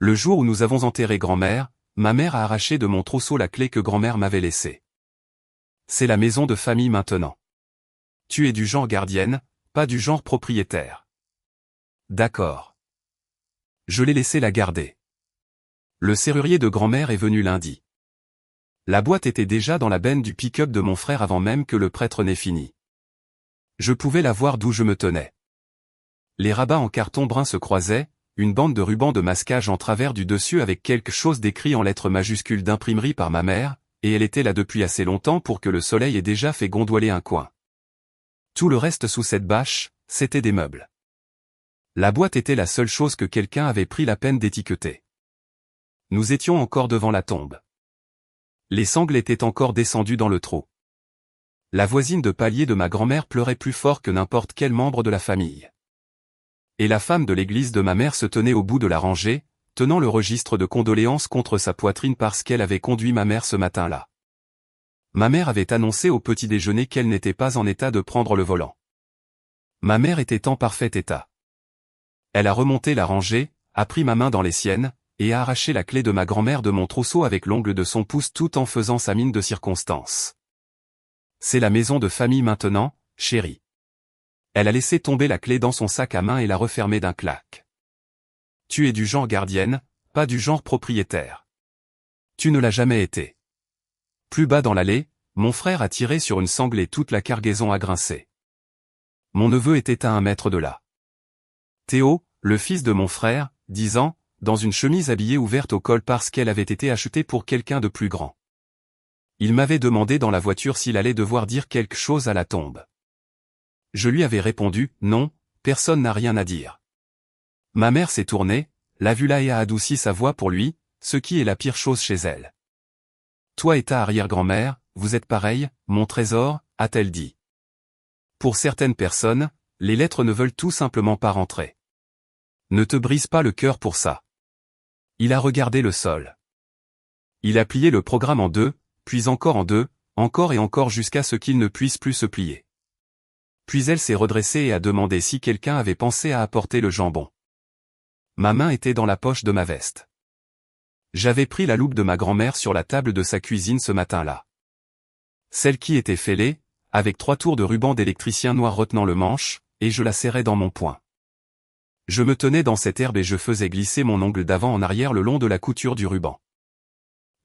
Le jour où nous avons enterré grand-mère, ma mère a arraché de mon trousseau la clé que grand-mère m'avait laissée. C'est la maison de famille maintenant. Tu es du genre gardienne, pas du genre propriétaire. D'accord. Je l'ai laissé la garder. Le serrurier de grand-mère est venu lundi. La boîte était déjà dans la benne du pick-up de mon frère avant même que le prêtre n'ait fini. Je pouvais la voir d'où je me tenais. Les rabats en carton brun se croisaient, une bande de ruban de masquage en travers du dessus avec quelque chose d'écrit en lettres majuscules d'imprimerie par ma mère, et elle était là depuis assez longtemps pour que le soleil ait déjà fait gondoler un coin. Tout le reste sous cette bâche, c'était des meubles. La boîte était la seule chose que quelqu'un avait pris la peine d'étiqueter. Nous étions encore devant la tombe. Les sangles étaient encore descendues dans le trou. La voisine de palier de ma grand-mère pleurait plus fort que n'importe quel membre de la famille. Et la femme de l'église de ma mère se tenait au bout de la rangée, tenant le registre de condoléances contre sa poitrine parce qu'elle avait conduit ma mère ce matin-là. Ma mère avait annoncé au petit déjeuner qu'elle n'était pas en état de prendre le volant. Ma mère était en parfait état. Elle a remonté la rangée, a pris ma main dans les siennes, et a arraché la clé de ma grand-mère de mon trousseau avec l'ongle de son pouce tout en faisant sa mine de circonstance. C'est la maison de famille maintenant, chérie. Elle a laissé tomber la clé dans son sac à main et l'a refermée d'un claque. Tu es du genre gardienne, pas du genre propriétaire. Tu ne l'as jamais été. Plus bas dans l'allée, mon frère a tiré sur une sangle et toute la cargaison a grincé. Mon neveu était à 1 mètre de là. Théo, le fils de mon frère, 10 ans, dans une chemise habillée ouverte au col parce qu'elle avait été achetée pour quelqu'un de plus grand. Il m'avait demandé dans la voiture s'il allait devoir dire quelque chose à la tombe. Je lui avais répondu, non, personne n'a rien à dire. Ma mère s'est tournée, l'a vu là et a adouci sa voix pour lui, ce qui est la pire chose chez elle. Toi et ta arrière-grand-mère, vous êtes pareil, mon trésor, a-t-elle dit. Pour certaines personnes, les lettres ne veulent tout simplement pas rentrer. Ne te brise pas le cœur pour ça. Il a regardé le sol. Il a plié le programme en 2, puis encore en 2, encore et encore jusqu'à ce qu'il ne puisse plus se plier. Puis elle s'est redressée et a demandé si quelqu'un avait pensé à apporter le jambon. Ma main était dans la poche de ma veste. J'avais pris la loupe de ma grand-mère sur la table de sa cuisine ce matin-là. Celle qui était fêlée, avec 3 tours de ruban d'électricien noir retenant le manche, et je la serrais dans mon poing. Je me tenais dans cette herbe et je faisais glisser mon ongle d'avant en arrière le long de la couture du ruban.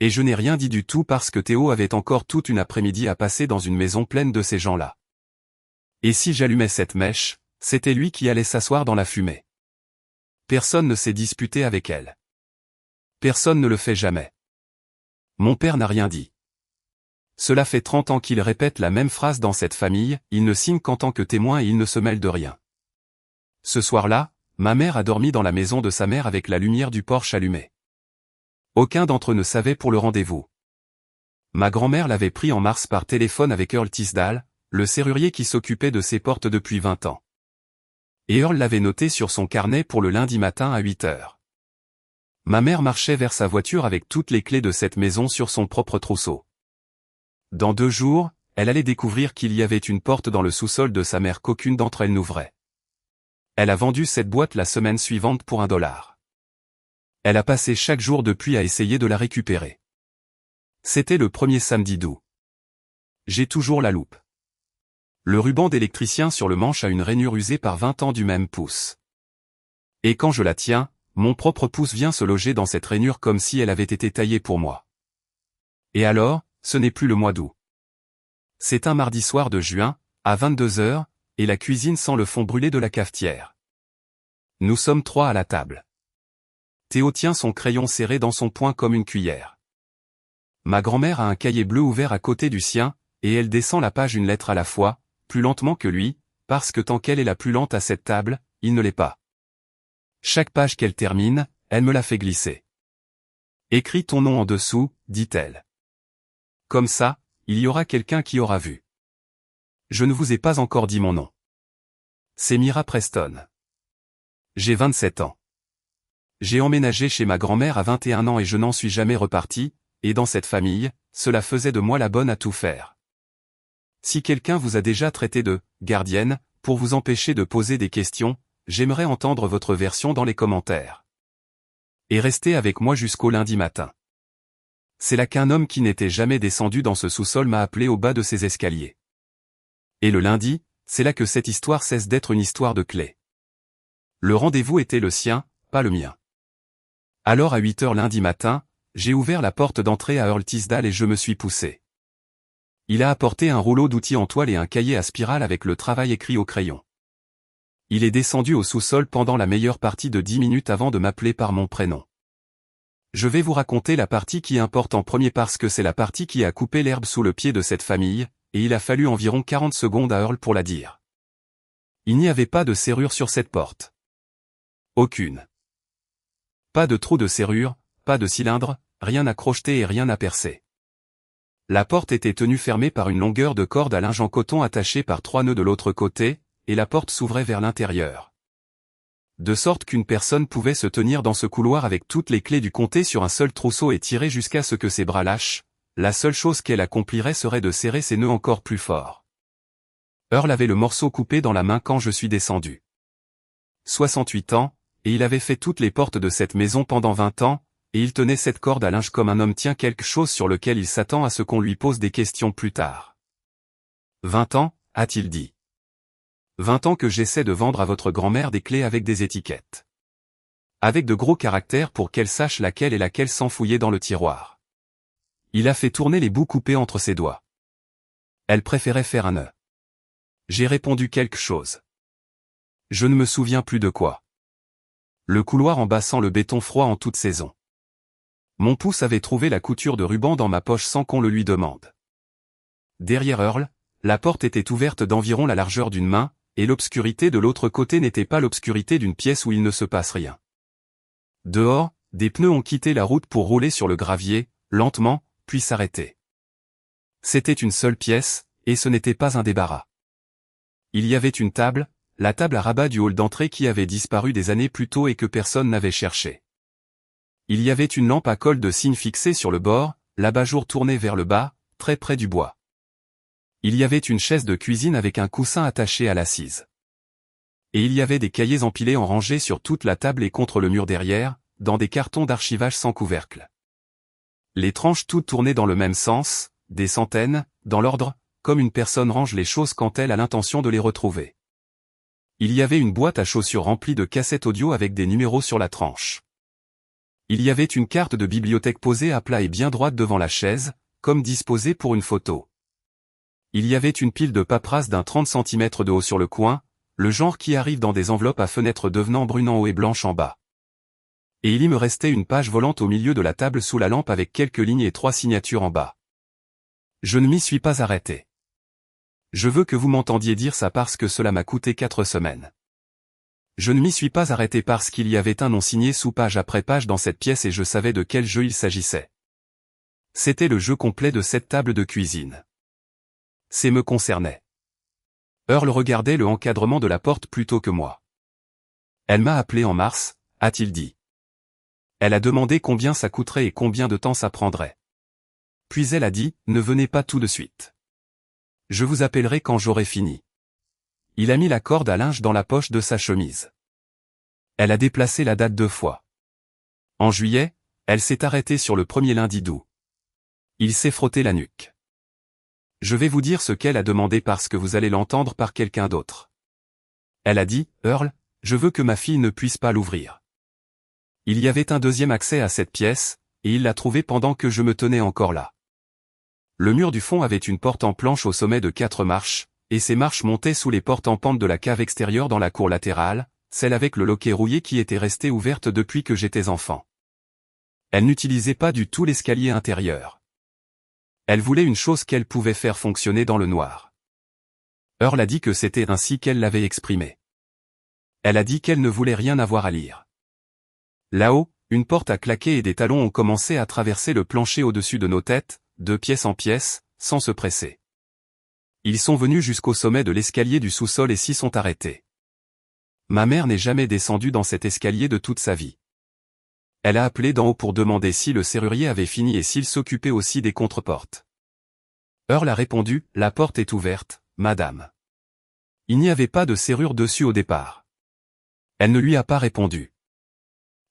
Et je n'ai rien dit du tout parce que Théo avait encore toute une après-midi à passer dans une maison pleine de ces gens-là. Et si j'allumais cette mèche, c'était lui qui allait s'asseoir dans la fumée. Personne ne s'est disputé avec elle. Personne ne le fait jamais. Mon père n'a rien dit. Cela fait 30 ans qu'il répète la même phrase dans cette famille, il ne signe qu'en tant que témoin et il ne se mêle de rien. Ce soir-là, ma mère a dormi dans la maison de sa mère avec la lumière du porche allumée. Aucun d'entre eux ne savait pour le rendez-vous. Ma grand-mère l'avait pris en mars par téléphone avec Earl Tisdale, le serrurier qui s'occupait de ses portes depuis 20 ans. Et Earl l'avait noté sur son carnet pour le lundi matin à 8 heures. Ma mère marchait vers sa voiture avec toutes les clés de cette maison sur son propre trousseau. Dans 2 jours, elle allait découvrir qu'il y avait une porte dans le sous-sol de sa mère qu'aucune d'entre elles n'ouvrait. Elle a vendu cette boîte la semaine suivante pour $1. Elle a passé chaque jour depuis à essayer de la récupérer. C'était le premier samedi d'août. J'ai toujours la loupe. Le ruban d'électricien sur le manche a une rainure usée par 20 ans du même pouce. Et quand je la tiens, mon propre pouce vient se loger dans cette rainure comme si elle avait été taillée pour moi. Et alors, ce n'est plus le mois d'août. C'est un mardi soir de juin, à 22 heures, et la cuisine sent le fond brûlé de la cafetière. Nous sommes 3 à la table. Théo tient son crayon serré dans son poing comme une cuillère. Ma grand-mère a un cahier bleu ouvert à côté du sien, et elle descend la page une lettre à la fois, plus lentement que lui, parce que tant qu'elle est la plus lente à cette table, il ne l'est pas. Chaque page qu'elle termine, elle me la fait glisser. Écris ton nom en dessous, dit-elle. Comme ça, il y aura quelqu'un qui aura vu. Je ne vous ai pas encore dit mon nom. C'est Myra Preston. J'ai 27 ans. J'ai emménagé chez ma grand-mère à 21 ans et je n'en suis jamais reparti, et dans cette famille, cela faisait de moi la bonne à tout faire. Si quelqu'un vous a déjà traité de « gardienne » pour vous empêcher de poser des questions, j'aimerais entendre votre version dans les commentaires. Et restez avec moi jusqu'au lundi matin. C'est là qu'un homme qui n'était jamais descendu dans ce sous-sol m'a appelé au bas de ses escaliers. Et le lundi, c'est là que cette histoire cesse d'être une histoire de clé. Le rendez-vous était le sien, pas le mien. Alors à 8 heures lundi matin, j'ai ouvert la porte d'entrée à Earl Tisdale et je me suis poussé. Il a apporté un rouleau d'outils en toile et un cahier à spirale avec le travail écrit au crayon. Il est descendu au sous-sol pendant la meilleure partie de 10 minutes avant de m'appeler par mon prénom. Je vais vous raconter la partie qui importe en premier parce que c'est la partie qui a coupé l'herbe sous le pied de cette famille, et il a fallu environ 40 secondes à Earl pour la dire. Il n'y avait pas de serrure sur cette porte. Aucune. Pas de trou de serrure, pas de cylindre, rien à crocheter et rien à percer. La porte était tenue fermée par une longueur de corde à linge en coton attachée par 3 nœuds de l'autre côté, et la porte s'ouvrait vers l'intérieur. De sorte qu'une personne pouvait se tenir dans ce couloir avec toutes les clés du comté sur un seul trousseau et tirer jusqu'à ce que ses bras lâchent, la seule chose qu'elle accomplirait serait de serrer ses nœuds encore plus fort. Earl avait le morceau coupé dans la main quand je suis descendu. 68 ans, et il avait fait toutes les portes de cette maison pendant 20 ans, et il tenait cette corde à linge comme un homme tient quelque chose sur lequel il s'attend à ce qu'on lui pose des questions plus tard. 20 ans, a-t-il dit. 20 ans que j'essaie de vendre à votre grand-mère des clés avec des étiquettes. Avec de gros caractères pour qu'elle sache laquelle est laquelle sans fouiller dans le tiroir. Il a fait tourner les bouts coupés entre ses doigts. Elle préférait faire un nœud. J'ai répondu quelque chose. Je ne me souviens plus de quoi. Le couloir en bas sent le béton froid en toute saison. Mon pouce avait trouvé la couture de ruban dans ma poche sans qu'on le lui demande. Derrière Earl, la porte était ouverte d'environ la largeur d'une main, et l'obscurité de l'autre côté n'était pas l'obscurité d'une pièce où il ne se passe rien. Dehors, des pneus ont quitté la route pour rouler sur le gravier, lentement, puis s'arrêter. C'était une seule pièce, et ce n'était pas un débarras. Il y avait une table, la table à rabat du hall d'entrée qui avait disparu des années plus tôt et que personne n'avait cherché. Il y avait une lampe à colle de cygne fixée sur le bord, l'abat-jour tourné vers le bas, très près du bois. Il y avait une chaise de cuisine avec un coussin attaché à l'assise. Et il y avait des cahiers empilés en rangée sur toute la table et contre le mur derrière, dans des cartons d'archivage sans couvercle. Les tranches toutes tournées dans le même sens, des centaines, dans l'ordre, comme une personne range les choses quand elle a l'intention de les retrouver. Il y avait une boîte à chaussures remplie de cassettes audio avec des numéros sur la tranche. Il y avait une carte de bibliothèque posée à plat et bien droite devant la chaise, comme disposée pour une photo. Il y avait une pile de paperasse d'un 30 cm de haut sur le coin, le genre qui arrive dans des enveloppes à fenêtres devenant brune en haut et blanche en bas. Et il y me restait une page volante au milieu de la table sous la lampe avec quelques lignes et 3 signatures en bas. Je ne m'y suis pas arrêté. Je veux que vous m'entendiez dire ça parce que cela m'a coûté 4 semaines. Je ne m'y suis pas arrêté parce qu'il y avait un nom signé sous page après page dans cette pièce et je savais de quel jeu il s'agissait. C'était le jeu complet de cette table de cuisine. C'est me concernait. Earl regardait le encadrement de la porte plutôt que moi. Elle m'a appelé en mars, a-t-il dit. Elle a demandé combien ça coûterait et combien de temps ça prendrait. Puis elle a dit, ne venez pas tout de suite. Je vous appellerai quand j'aurai fini. Il a mis la corde à linge dans la poche de sa chemise. Elle a déplacé la date 2 fois. En juillet, elle s'est arrêtée sur le premier lundi d'août. Il s'est frotté la nuque. Je vais vous dire ce qu'elle a demandé parce que vous allez l'entendre par quelqu'un d'autre. Elle a dit, Earl, je veux que ma fille ne puisse pas l'ouvrir. Il y avait un deuxième accès à cette pièce, et il l'a trouvé pendant que je me tenais encore là. Le mur du fond avait une porte en planche au sommet de 4 marches, et ces marches montaient sous les portes en pente de la cave extérieure dans la cour latérale, celle avec le loquet rouillé qui était restée ouverte depuis que j'étais enfant. Elle n'utilisait pas du tout l'escalier intérieur. Elle voulait une chose qu'elle pouvait faire fonctionner dans le noir. Earl a dit que c'était ainsi qu'elle l'avait exprimé. Elle a dit qu'elle ne voulait rien avoir à lire. Là-haut, une porte a claqué et des talons ont commencé à traverser le plancher au-dessus de nos têtes, de pièce en pièce, sans se presser. Ils sont venus jusqu'au sommet de l'escalier du sous-sol et s'y sont arrêtés. Ma mère n'est jamais descendue dans cet escalier de toute sa vie. Elle a appelé d'en haut pour demander si le serrurier avait fini et s'il s'occupait aussi des contreportes. Earl a répondu, la porte est ouverte, madame. Il n'y avait pas de serrure dessus au départ. Elle ne lui a pas répondu.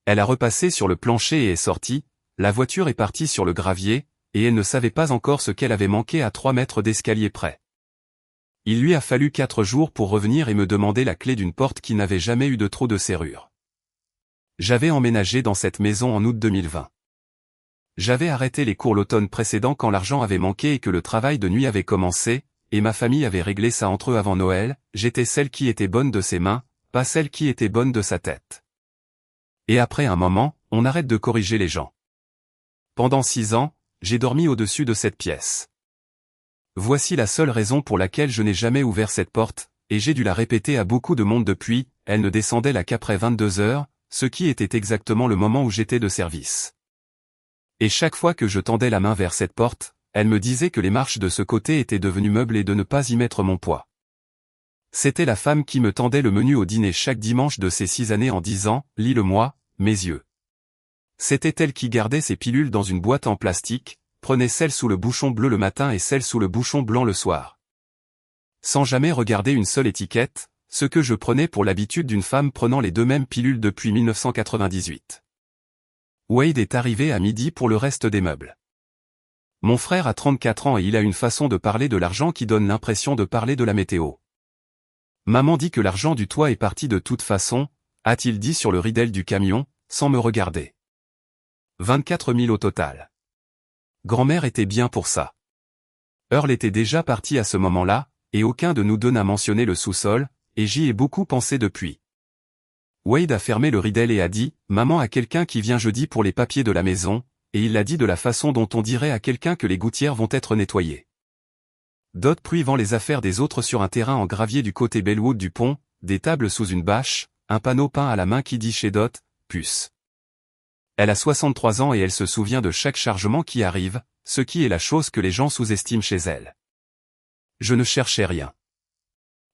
Elle a repassé sur le plancher et est sortie, la voiture est partie sur le gravier, et elle ne savait pas encore ce qu'elle avait manqué à 3 mètres d'escalier près. Il lui a fallu 4 jours pour revenir et me demander la clé d'une porte qui n'avait jamais eu de trou de serrure. J'avais emménagé dans cette maison en août 2020. J'avais arrêté les cours l'automne précédent quand l'argent avait manqué et que le travail de nuit avait commencé, et ma famille avait réglé ça entre eux avant Noël. J'étais celle qui était bonne de ses mains, pas celle qui était bonne de sa tête. Et après un moment, on arrête de corriger les gens. Pendant 6 ans, j'ai dormi au-dessus de cette pièce. Voici la seule raison pour laquelle je n'ai jamais ouvert cette porte, et j'ai dû la répéter à beaucoup de monde depuis. Elle ne descendait là qu'après 22 heures, ce qui était exactement le moment où j'étais de service. Et chaque fois que je tendais la main vers cette porte, elle me disait que les marches de ce côté étaient devenues meubles et de ne pas y mettre mon poids. C'était la femme qui me tendait le menu au dîner chaque dimanche de ces 6 années en disant « Lis-le-moi, mes yeux ». C'était elle qui gardait ses pilules dans une boîte en plastique, prenait celle sous le bouchon bleu le matin et celle sous le bouchon blanc le soir. Sans jamais regarder une seule étiquette, ce que je prenais pour l'habitude d'une femme prenant les 2 mêmes pilules depuis 1998. Wade est arrivé à midi pour le reste des meubles. Mon frère a 34 ans et il a une façon de parler de l'argent qui donne l'impression de parler de la météo. Maman dit que l'argent du toit est parti de toute façon, a-t-il dit sur le ridel du camion, sans me regarder. 24 000 au total. Grand-mère était bien pour ça. Earl était déjà parti à ce moment-là, et aucun de nous deux n'a mentionné le sous-sol, et j'y ai beaucoup pensé depuis. Wade a fermé le ridel et a dit « Maman a quelqu'un qui vient jeudi pour les papiers de la maison », et il l'a dit de la façon dont on dirait à quelqu'un que les gouttières vont être nettoyées. Dot Pruy vend les affaires des autres sur un terrain en gravier du côté Bellwood du pont, des tables sous une bâche, un panneau peint à la main qui dit chez Dot, puce. Elle a 63 ans et elle se souvient de chaque chargement qui arrive, ce qui est la chose que les gens sous-estiment chez elle. Je ne cherchais rien.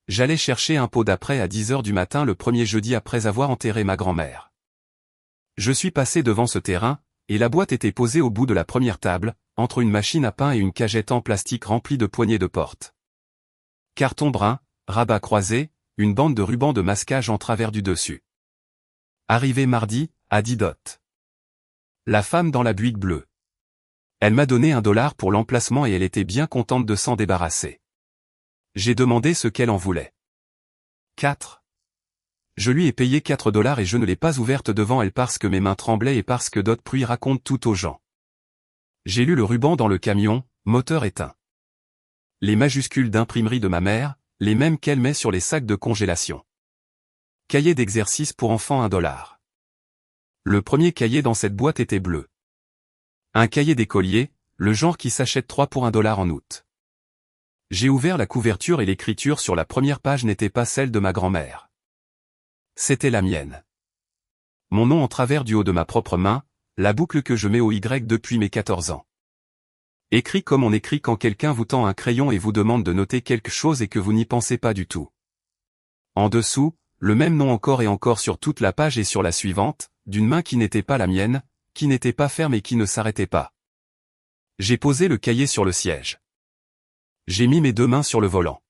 J'allais chercher un pot d'après à 10 heures du matin le premier jeudi après avoir enterré ma grand-mère. Je suis passé devant ce terrain, et la boîte était posée au bout de la première table, entre une machine à pain et une cagette en plastique remplie de poignées de porte. Carton brun, rabat croisé, une bande de ruban de masquage en travers du dessus. Arrivé mardi, a dit Dot. La femme dans la Buick bleue. Elle m'a donné $1 pour l'emplacement et elle était bien contente de s'en débarrasser. J'ai demandé ce qu'elle en voulait. 4. Je lui ai payé $4 et je ne l'ai pas ouverte devant elle parce que mes mains tremblaient et parce que Dot Pruy raconte tout aux gens. J'ai lu le ruban dans le camion, moteur éteint. Les majuscules d'imprimerie de ma mère, les mêmes qu'elle met sur les sacs de congélation. Cahier d'exercice pour enfants $1. Le premier cahier dans cette boîte était bleu. Un cahier d'écolier, le genre qui s'achète 3 pour $1 en août. J'ai ouvert la couverture et l'écriture sur la première page n'était pas celle de ma grand-mère. C'était la mienne. Mon nom en travers du haut de ma propre main, la boucle que je mets au Y depuis mes 14 ans. Écrit comme on écrit quand quelqu'un vous tend un crayon et vous demande de noter quelque chose et que vous n'y pensez pas du tout. En dessous, le même nom encore et encore sur toute la page et sur la suivante, d'une main qui n'était pas la mienne, qui n'était pas ferme et qui ne s'arrêtait pas. J'ai posé le cahier sur le siège. J'ai mis mes 2 mains sur le volant.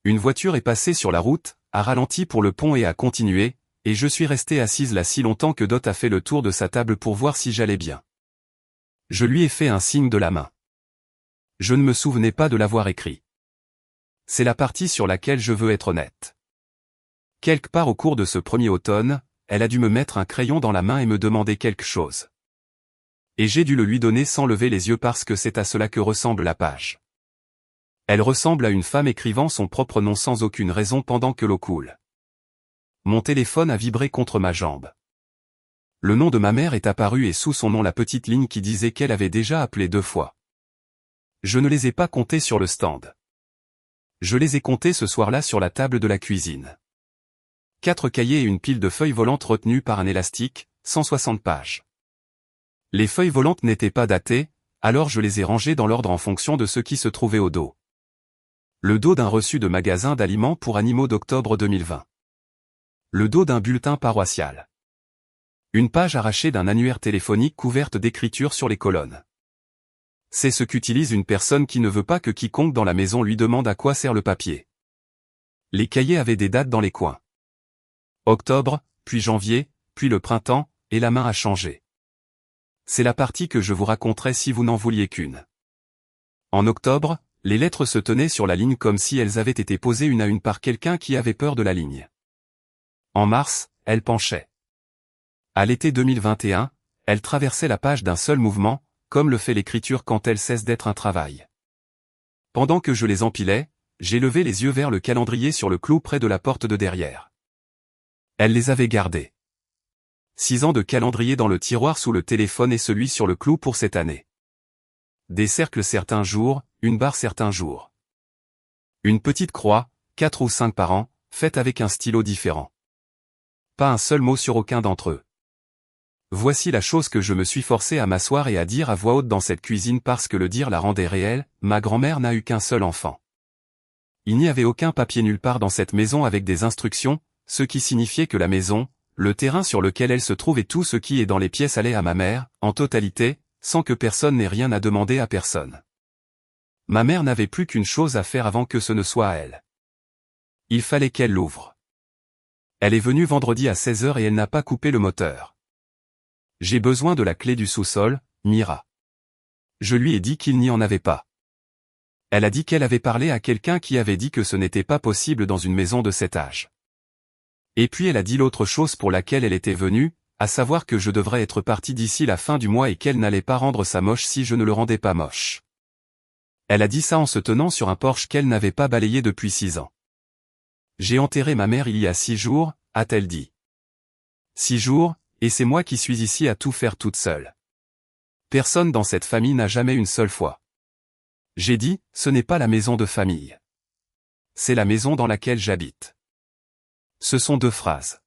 Une voiture est passée sur la route, a ralenti pour le pont et a continué, et je suis resté assise là si longtemps que Dot a fait le tour de sa table pour voir si j'allais bien. Je lui ai fait un signe de la main. Je ne me souvenais pas de l'avoir écrit. C'est la partie sur laquelle je veux être honnête. Quelque part au cours de ce premier automne, elle a dû me mettre un crayon dans la main et me demander quelque chose. Et j'ai dû le lui donner sans lever les yeux parce que c'est à cela que ressemble la page. Elle ressemble à une femme écrivant son propre nom sans aucune raison pendant que l'eau coule. Mon téléphone a vibré contre ma jambe. Le nom de ma mère est apparu et sous son nom la petite ligne qui disait qu'elle avait déjà appelé 2 fois. Je ne les ai pas comptés sur le stand. Je les ai comptés ce soir-là sur la table de la cuisine. 4 cahiers et une pile de feuilles volantes retenues par un élastique, 160 pages. Les feuilles volantes n'étaient pas datées, alors je les ai rangées dans l'ordre en fonction de ce qui se trouvait au dos. Le dos d'un reçu de magasin d'aliments pour animaux d'octobre 2020. Le dos d'un bulletin paroissial. Une page arrachée d'un annuaire téléphonique couverte d'écriture sur les colonnes. C'est ce qu'utilise une personne qui ne veut pas que quiconque dans la maison lui demande à quoi sert le papier. Les cahiers avaient des dates dans les coins. Octobre, puis janvier, puis le printemps, et la main a changé. C'est la partie que je vous raconterai si vous n'en vouliez qu'une. En octobre, les lettres se tenaient sur la ligne comme si elles avaient été posées une à une par quelqu'un qui avait peur de la ligne. En mars, elles penchaient. À l'été 2021, elles traversaient la page d'un seul mouvement, comme le fait l'écriture quand elle cesse d'être un travail. Pendant que je les empilais, j'ai levé les yeux vers le calendrier sur le clou près de la porte de derrière. Elle les avait gardés. 6 ans de calendrier dans le tiroir sous le téléphone et celui sur le clou pour cette année. Des cercles certains jours, une barre certains jours. Une petite croix, 4 ou 5 par an, faite avec un stylo différent. Pas un seul mot sur aucun d'entre eux. Voici la chose que je me suis forcé à m'asseoir et à dire à voix haute dans cette cuisine parce que le dire la rendait réelle, ma grand-mère n'a eu qu'un seul enfant. Il n'y avait aucun papier nulle part dans cette maison avec des instructions, ce qui signifiait que la maison, le terrain sur lequel elle se trouve et tout ce qui est dans les pièces allait à ma mère, en totalité, sans que personne n'ait rien à demander à personne. Ma mère n'avait plus qu'une chose à faire avant que ce ne soit à elle. Il fallait qu'elle l'ouvre. Elle est venue vendredi à 16h et elle n'a pas coupé le moteur. J'ai besoin de la clé du sous-sol, Mira. Je lui ai dit qu'il n'y en avait pas. Elle a dit qu'elle avait parlé à quelqu'un qui avait dit que ce n'était pas possible dans une maison de cet âge. Et puis elle a dit l'autre chose pour laquelle elle était venue, à savoir que je devrais être parti d'ici la fin du mois et qu'elle n'allait pas rendre ça moche si je ne le rendais pas moche. Elle a dit ça en se tenant sur un porche qu'elle n'avait pas balayé depuis 6 ans. J'ai enterré ma mère il y a 6 jours, a-t-elle dit. 6 jours, et c'est moi qui suis ici à tout faire toute seule. Personne dans cette famille n'a jamais une seule fois. J'ai dit, ce n'est pas la maison de famille. C'est la maison dans laquelle j'habite. Ce sont 2 phrases.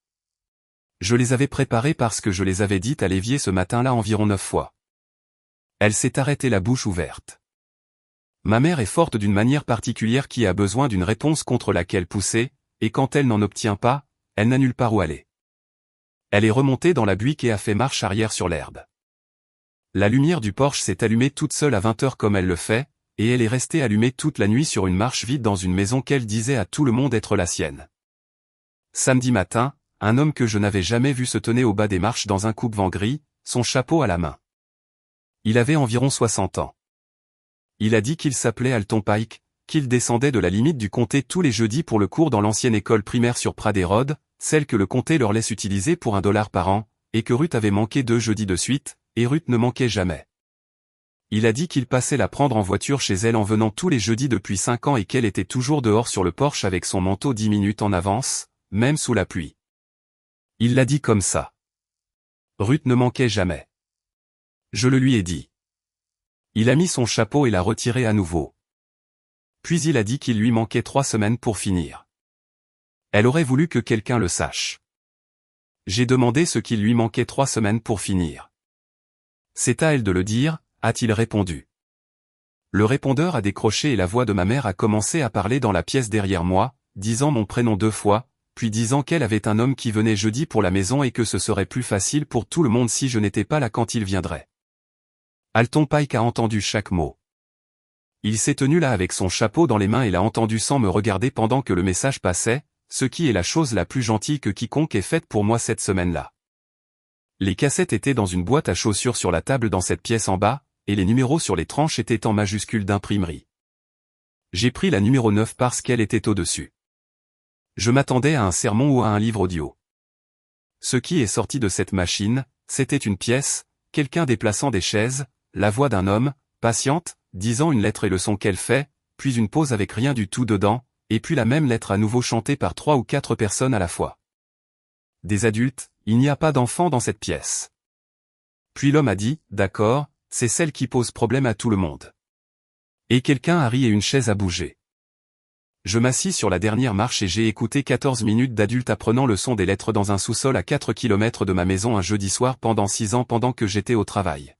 Je les avais préparées parce que je les avais dites à l'évier ce matin-là environ 9 fois. Elle s'est arrêtée la bouche ouverte. Ma mère est forte d'une manière particulière qui a besoin d'une réponse contre laquelle pousser, et quand elle n'en obtient pas, elle n'a nulle part où aller. Elle est remontée dans la buick et a fait marche arrière sur l'herbe. La lumière du porche s'est allumée toute seule à 20h comme elle le fait, et elle est restée allumée toute la nuit sur une marche vide dans une maison qu'elle disait à tout le monde être la sienne. Samedi matin, un homme que je n'avais jamais vu se tenait au bas des marches dans un coupe-vent gris, son chapeau à la main. Il avait environ 60 ans. Il a dit qu'il s'appelait Alton Pike, qu'il descendait de la limite du comté tous les jeudis pour le cours dans l'ancienne école primaire sur Pradé Road, celle que le comté leur laisse utiliser pour $1 par an, et que Ruth avait manqué 2 jeudis de suite, et Ruth ne manquait jamais. Il a dit qu'il passait la prendre en voiture chez elle en venant tous les jeudis depuis 5 ans et qu'elle était toujours dehors sur le porche avec son manteau 10 minutes en avance, même sous la pluie. Il l'a dit comme ça. Ruth ne manquait jamais. Je le lui ai dit. Il a mis son chapeau et l'a retiré à nouveau. Puis il a dit qu'il lui manquait 3 semaines pour finir. Elle aurait voulu que quelqu'un le sache. J'ai demandé ce qu'il lui manquait 3 semaines pour finir. C'est à elle de le dire, a-t-il répondu. Le répondeur a décroché et la voix de ma mère a commencé à parler dans la pièce derrière moi, disant mon prénom 2 fois, puis disant qu'elle avait un homme qui venait jeudi pour la maison et que ce serait plus facile pour tout le monde si je n'étais pas là quand il viendrait. Alton Pike a entendu chaque mot. Il s'est tenu là avec son chapeau dans les mains et l'a entendu sans me regarder pendant que le message passait, ce qui est la chose la plus gentille que quiconque ait faite pour moi cette semaine-là. Les cassettes étaient dans une boîte à chaussures sur la table dans cette pièce en bas, et les numéros sur les tranches étaient en majuscules d'imprimerie. J'ai pris la numéro 9 parce qu'elle était au-dessus. Je m'attendais à un sermon ou à un livre audio. Ce qui est sorti de cette machine, c'était une pièce, quelqu'un déplaçant des chaises, la voix d'un homme, patiente, disant une lettre et le son qu'elle fait, puis une pause avec rien du tout dedans, et puis la même lettre à nouveau chantée par 3 ou 4 personnes à la fois. Des adultes, il n'y a pas d'enfants dans cette pièce. Puis l'homme a dit, d'accord, c'est celle qui pose problème à tout le monde. Et quelqu'un a ri et une chaise a bougé. Je m'assis sur la dernière marche et j'ai écouté 14 minutes d'adultes apprenant le son des lettres dans un sous-sol à 4 km de ma maison un jeudi soir pendant 6 ans pendant que j'étais au travail.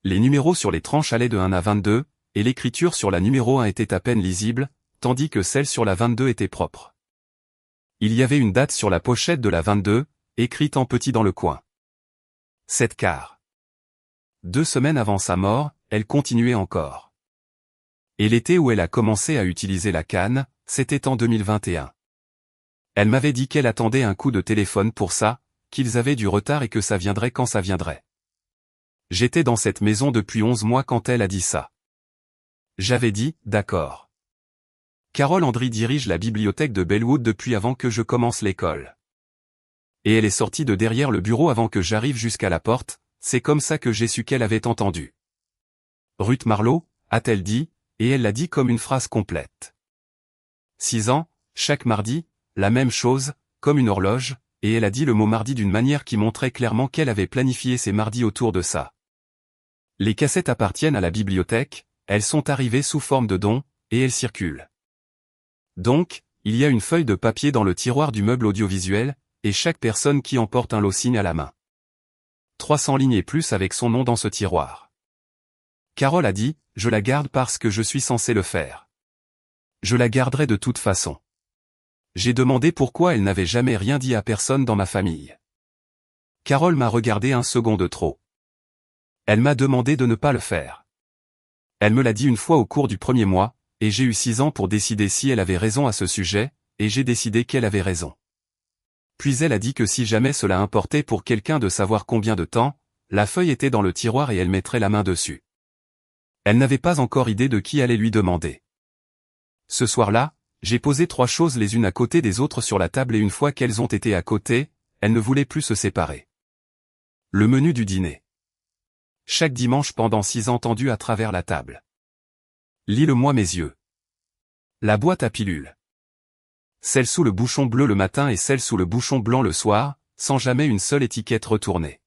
Les numéros sur les tranches allaient de 1 à 22, et l'écriture sur la numéro 1 était à peine lisible, tandis que celle sur la 22 était propre. Il y avait une date sur la pochette de la 22, écrite en petit dans le coin. 7 quarts. 2 semaines avant sa mort, elle continuait encore. Et l'été où elle a commencé à utiliser la canne, c'était en 2021. Elle m'avait dit qu'elle attendait un coup de téléphone pour ça, qu'ils avaient du retard et que ça viendrait quand ça viendrait. J'étais dans cette maison depuis 11 mois quand elle a dit ça. J'avais dit, d'accord. Carole Andry dirige la bibliothèque de Bellwood depuis avant que je commence l'école. Et elle est sortie de derrière le bureau avant que j'arrive jusqu'à la porte, c'est comme ça que j'ai su qu'elle avait entendu. Ruth Marlowe, a-t-elle dit, et elle l'a dit comme une phrase complète. 6 ans, chaque mardi, la même chose, comme une horloge, et elle a dit le mot mardi d'une manière qui montrait clairement qu'elle avait planifié ses mardis autour de ça. Les cassettes appartiennent à la bibliothèque, elles sont arrivées sous forme de dons, et elles circulent. Donc, il y a une feuille de papier dans le tiroir du meuble audiovisuel, et chaque personne qui en porte un lot signe à la main. 300 lignes et plus avec son nom dans ce tiroir. Carole a dit, je la garde parce que je suis censé le faire. Je la garderai de toute façon. J'ai demandé pourquoi elle n'avait jamais rien dit à personne dans ma famille. Carole m'a regardé un second de trop. Elle m'a demandé de ne pas le faire. Elle me l'a dit une fois au cours du premier mois, et j'ai eu 6 ans pour décider si elle avait raison à ce sujet, et j'ai décidé qu'elle avait raison. Puis elle a dit que si jamais cela importait pour quelqu'un de savoir combien de temps, la feuille était dans le tiroir et elle mettrait la main dessus. Elle n'avait pas encore idée de qui allait lui demander. Ce soir-là, j'ai posé 3 choses les unes à côté des autres sur la table et une fois qu'elles ont été à côté, elles ne voulaient plus se séparer. Le menu du dîner. Chaque dimanche pendant 6 ans tendu à travers la table. Lis-le-moi mes yeux. La boîte à pilules. Celle sous le bouchon bleu le matin et celle sous le bouchon blanc le soir, sans jamais une seule étiquette retournée.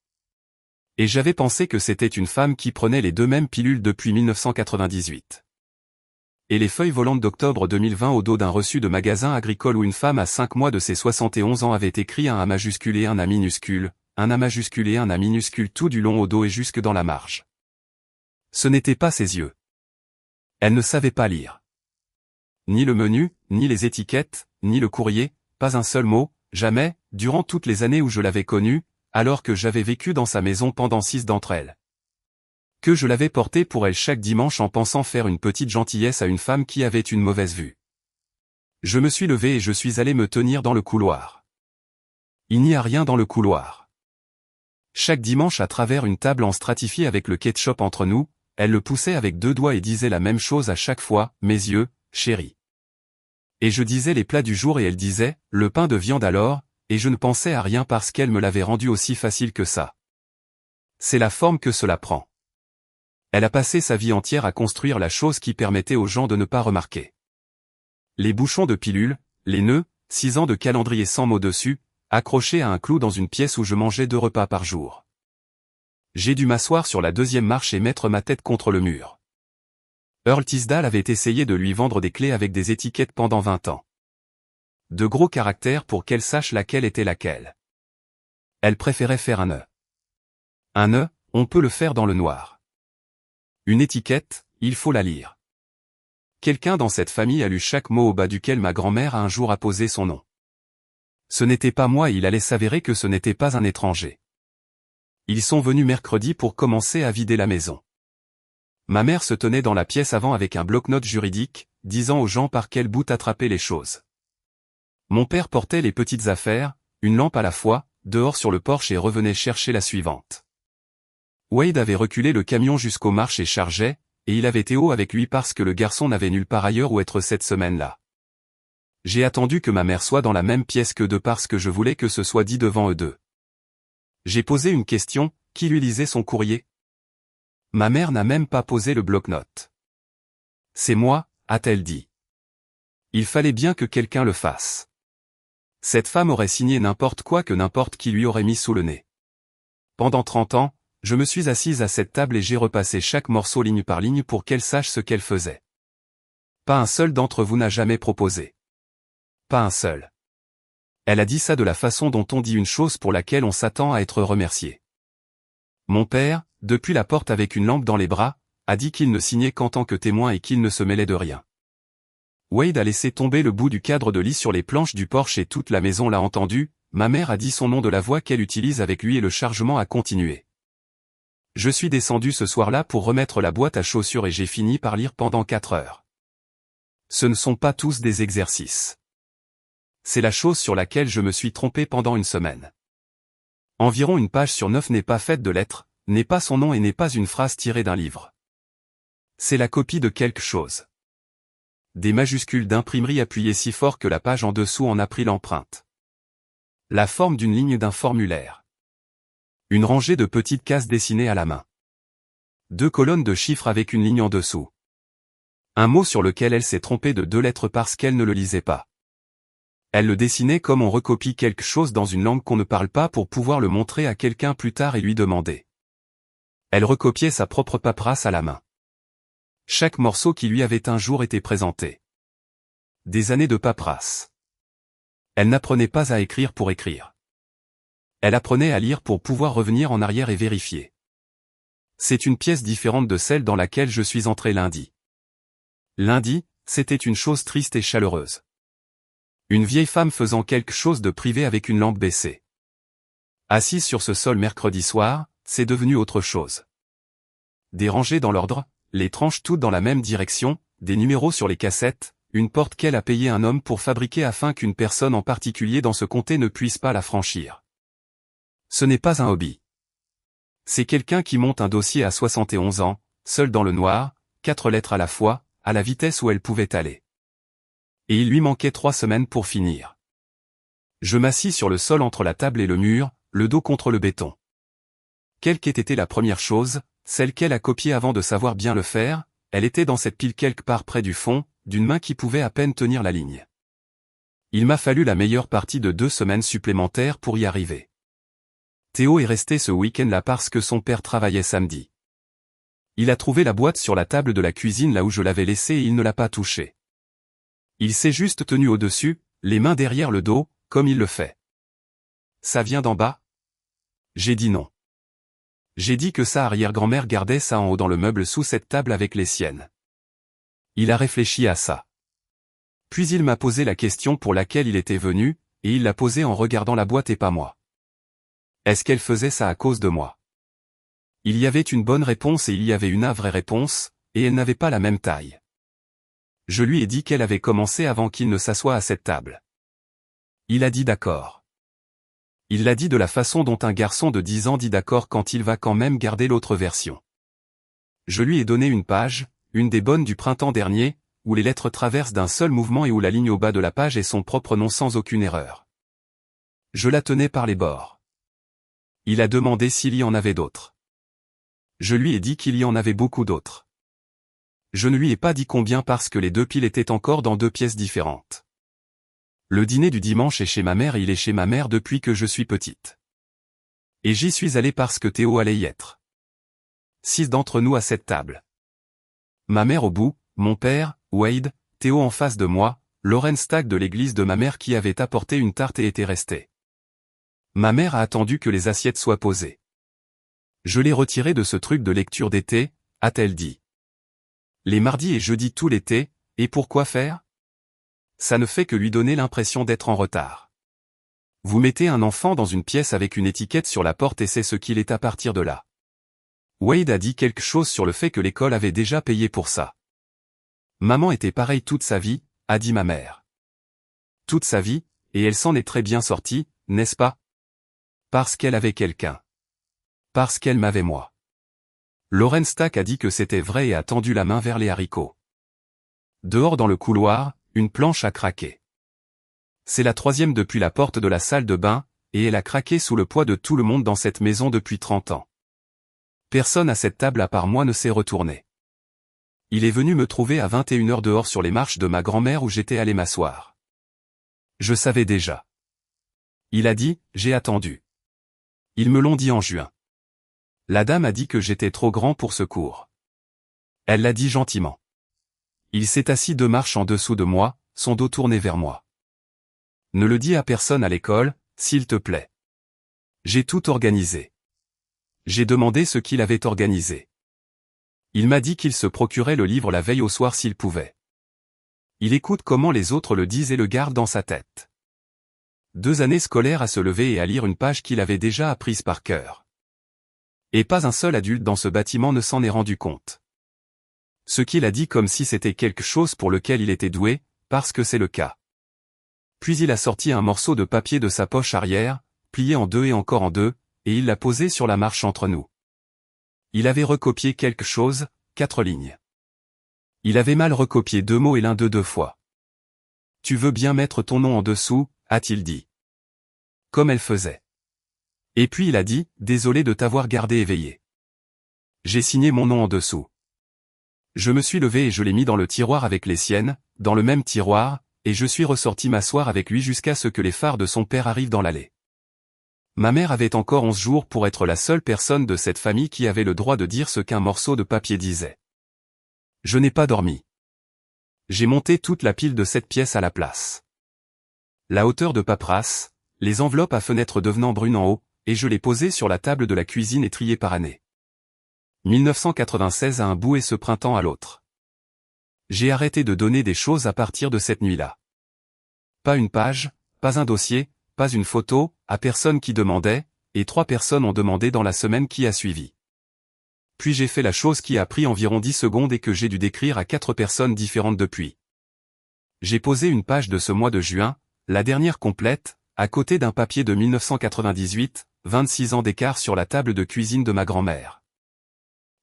Et j'avais pensé que c'était une femme qui prenait les 2 mêmes pilules depuis 1998. Et les feuilles volantes d'octobre 2020 au dos d'un reçu de magasin agricole où une femme à 5 mois de ses 71 ans avait écrit un A majuscule et un A minuscule, un A majuscule et un A minuscule tout du long au dos et jusque dans la marge. Ce n'étaient pas ses yeux. Elle ne savait pas lire. Ni le menu, ni les étiquettes, ni le courrier, pas un seul mot, jamais, durant toutes les années où je l'avais connue, alors que j'avais vécu dans sa maison pendant 6 d'entre elles. Que je l'avais portée pour elle chaque dimanche en pensant faire une petite gentillesse à une femme qui avait une mauvaise vue. Je me suis levé et je suis allé me tenir dans le couloir. Il n'y a rien dans le couloir. Chaque dimanche à travers une table en stratifié avec le ketchup entre nous, elle le poussait avec 2 doigts et disait la même chose à chaque fois, mes yeux, chérie. Et je disais les plats du jour et elle disait, le pain de viande alors, et je ne pensais à rien parce qu'elle me l'avait rendu aussi facile que ça. C'est la forme que cela prend. Elle a passé sa vie entière à construire la chose qui permettait aux gens de ne pas remarquer. Les bouchons de pilules, les nœuds, 6 ans de calendrier sans mots dessus, accrochés à un clou dans une pièce où je mangeais 2 repas par jour. J'ai dû m'asseoir sur la 2e marche et mettre ma tête contre le mur. Earl Tisdale avait essayé de lui vendre des clés avec des étiquettes pendant 20 ans. De gros caractères pour qu'elle sache laquelle était laquelle. Elle préférait faire un nœud. Un nœud, on peut le faire dans le noir. Une étiquette, il faut la lire. Quelqu'un dans cette famille a lu chaque mot au bas duquel ma grand-mère a un jour apposé son nom. Ce n'était pas moi et il allait s'avérer que ce n'était pas un étranger. Ils sont venus mercredi pour commencer à vider la maison. Ma mère se tenait dans la pièce avant avec un bloc-notes juridique, disant aux gens par quel bout attraper les choses. Mon père portait les petites affaires, une lampe à la fois, dehors sur le porche et revenait chercher la suivante. Wade avait reculé le camion jusqu'aux marches et chargeait, et il avait Théo avec lui parce que le garçon n'avait nulle part ailleurs où être cette semaine-là. J'ai attendu que ma mère soit dans la même pièce qu'eux deux parce que je voulais que ce soit dit devant eux deux. J'ai posé une question, qui lui lisait son courrier? Ma mère n'a même pas posé le bloc-notes. C'est moi, a-t-elle dit. Il fallait bien que quelqu'un le fasse. Cette femme aurait signé n'importe quoi que n'importe qui lui aurait mis sous le nez. Pendant 30 ans, je me suis assise à cette table et j'ai repassé chaque morceau ligne par ligne pour qu'elle sache ce qu'elle faisait. Pas un seul d'entre vous n'a jamais proposé. Pas un seul. Elle a dit ça de la façon dont on dit une chose pour laquelle on s'attend à être remercié. Mon père, depuis la porte avec une lampe dans les bras, a dit qu'il ne signait qu'en tant que témoin et qu'il ne se mêlait de rien. Wade a laissé tomber le bout du cadre de lit sur les planches du porche et toute la maison l'a entendu. Ma mère a dit son nom de la voix qu'elle utilise avec lui et le chargement a continué. Je suis descendu ce soir-là pour remettre la boîte à chaussures et j'ai fini par lire pendant 4 heures. Ce ne sont pas tous des exercices. C'est la chose sur laquelle je me suis trompé pendant une semaine. Environ une page sur 9 n'est pas faite de lettres, n'est pas son nom et n'est pas une phrase tirée d'un livre. C'est la copie de quelque chose. Des majuscules d'imprimerie appuyées si fort que la page en dessous en a pris l'empreinte. La forme d'une ligne d'un formulaire. Une rangée de petites cases dessinées à la main. 2 colonnes de chiffres avec une ligne en dessous. Un mot sur lequel elle s'est trompée de 2 lettres parce qu'elle ne le lisait pas. Elle le dessinait comme on recopie quelque chose dans une langue qu'on ne parle pas pour pouvoir le montrer à quelqu'un plus tard et lui demander. Elle recopiait sa propre paperasse à la main. Chaque morceau qui lui avait un jour été présenté. Des années de paperasse. Elle n'apprenait pas à écrire pour écrire. Elle apprenait à lire pour pouvoir revenir en arrière et vérifier. C'est une pièce différente de celle dans laquelle je suis entré lundi. Lundi, c'était une chose triste et chaleureuse. Une vieille femme faisant quelque chose de privé avec une lampe baissée. Assise sur ce sol mercredi soir, c'est devenu autre chose. Des rangées dans l'ordre, les tranches toutes dans la même direction, des numéros sur les cassettes, une porte qu'elle a payé un homme pour fabriquer afin qu'une personne en particulier dans ce comté ne puisse pas la franchir. Ce n'est pas un hobby. C'est quelqu'un qui monte un dossier à 71 ans, seul dans le noir, 4 lettres à la fois, à la vitesse où elle pouvait aller. Et il lui manquait 3 semaines pour finir. Je m'assis sur le sol entre la table et le mur, le dos contre le béton. Quelle qu'ait été la première chose, celle qu'elle a copiée avant de savoir bien le faire, elle était dans cette pile quelque part près du fond, d'une main qui pouvait à peine tenir la ligne. Il m'a fallu la meilleure partie de 2 semaines supplémentaires pour y arriver. Théo est resté ce week-end-là parce que son père travaillait samedi. Il a trouvé la boîte sur la table de la cuisine là où je l'avais laissée et il ne l'a pas touchée. Il s'est juste tenu au-dessus, les mains derrière le dos, comme il le fait. Ça vient d'en bas? J'ai dit non. J'ai dit que sa arrière-grand-mère gardait ça en haut dans le meuble sous cette table avec les siennes. Il a réfléchi à ça. Puis il m'a posé la question pour laquelle il était venu, et il l'a posée en regardant la boîte et pas moi. Est-ce qu'elle faisait ça à cause de moi? Il y avait une bonne réponse et il y avait une vraie réponse, et elle n'avait pas la même taille. Je lui ai dit qu'elle avait commencé avant qu'il ne s'assoie à cette table. Il a dit d'accord. Il l'a dit de la façon dont un garçon de 10 ans dit d'accord quand il va quand même garder l'autre version. Je lui ai donné une page, une des bonnes du printemps dernier, où les lettres traversent d'un seul mouvement et où la ligne au bas de la page est son propre nom sans aucune erreur. Je la tenais par les bords. Il a demandé s'il y en avait d'autres. Je lui ai dit qu'il y en avait beaucoup d'autres. Je ne lui ai pas dit combien parce que les 2 piles étaient encore dans 2 pièces différentes. Le dîner du dimanche est chez ma mère et il est chez ma mère depuis que je suis petite. Et j'y suis allé parce que Théo allait y être. 6 d'entre nous à cette table. Ma mère au bout, mon père, Wade, Théo en face de moi, Lauren Stack de l'église de ma mère qui avait apporté une tarte et était restée. Ma mère a attendu que les assiettes soient posées. Je l'ai retiré de ce truc de lecture d'été, a-t-elle dit. Les mardis et jeudis tout l'été, et pourquoi faire? Ça ne fait que lui donner l'impression d'être en retard. Vous mettez un enfant dans une pièce avec une étiquette sur la porte et c'est ce qu'il est à partir de là. Wade a dit quelque chose sur le fait que l'école avait déjà payé pour ça. Maman était pareille toute sa vie, a dit ma mère. Toute sa vie, et elle s'en est très bien sortie, n'est-ce pas? Parce qu'elle avait quelqu'un. Parce qu'elle m'avait moi. Lauren Stack a dit que c'était vrai et a tendu la main vers les haricots. Dehors dans le couloir, une planche a craqué. C'est la 3e depuis la porte de la salle de bain, et elle a craqué sous le poids de tout le monde dans cette maison depuis 30 ans. Personne à cette table à part moi ne s'est retourné. Il est venu me trouver à 21h dehors sur les marches de ma grand-mère où j'étais allé m'asseoir. Je savais déjà. Il a dit, j'ai attendu. Ils me l'ont dit en juin. La dame a dit que j'étais trop grand pour ce cours. Elle l'a dit gentiment. Il s'est assis 2 marches en dessous de moi, son dos tourné vers moi. Ne le dis à personne à l'école, s'il te plaît. J'ai tout organisé. J'ai demandé ce qu'il avait organisé. Il m'a dit qu'il se procurait le livre la veille au soir s'il pouvait. Il écoute comment les autres le disent et le garde dans sa tête. 2 années scolaires à se lever et à lire une page qu'il avait déjà apprise par cœur. Et pas un seul adulte dans ce bâtiment ne s'en est rendu compte. Ce qu'il a dit comme si c'était quelque chose pour lequel il était doué, parce que c'est le cas. Puis il a sorti un morceau de papier de sa poche arrière, plié en 2 et encore en 2, et il l'a posé sur la marche entre nous. Il avait recopié quelque chose, 4 lignes. Il avait mal recopié 2 mots et l'un d'eux 2 fois. « Tu veux bien mettre ton nom en dessous ?» a-t-il dit. Comme elle faisait. Et puis il a dit « Désolé de t'avoir gardé éveillé. » J'ai signé mon nom en dessous. Je me suis levé et je l'ai mis dans le tiroir avec les siennes, dans le même tiroir, et je suis ressorti m'asseoir avec lui jusqu'à ce que les phares de son père arrivent dans l'allée. Ma mère avait encore 11 jours pour être la seule personne de cette famille qui avait le droit de dire ce qu'un morceau de papier disait. Je n'ai pas dormi. J'ai monté toute la pile de cette pièce à la place. La hauteur de paperasse, les enveloppes à fenêtres devenant brunes en haut, et je les posais sur la table de la cuisine étriée par année. 1996 à un bout et ce printemps à l'autre. J'ai arrêté de donner des choses à partir de cette nuit-là. Pas une page, pas un dossier, pas une photo, à personne qui demandait, et 3 personnes ont demandé dans la semaine qui a suivi. Puis j'ai fait la chose qui a pris environ 10 secondes et que j'ai dû décrire à 4 personnes différentes depuis. J'ai posé une page de ce mois de juin, la dernière complète, à côté d'un papier de 1998, 26 ans d'écart sur la table de cuisine de ma grand-mère.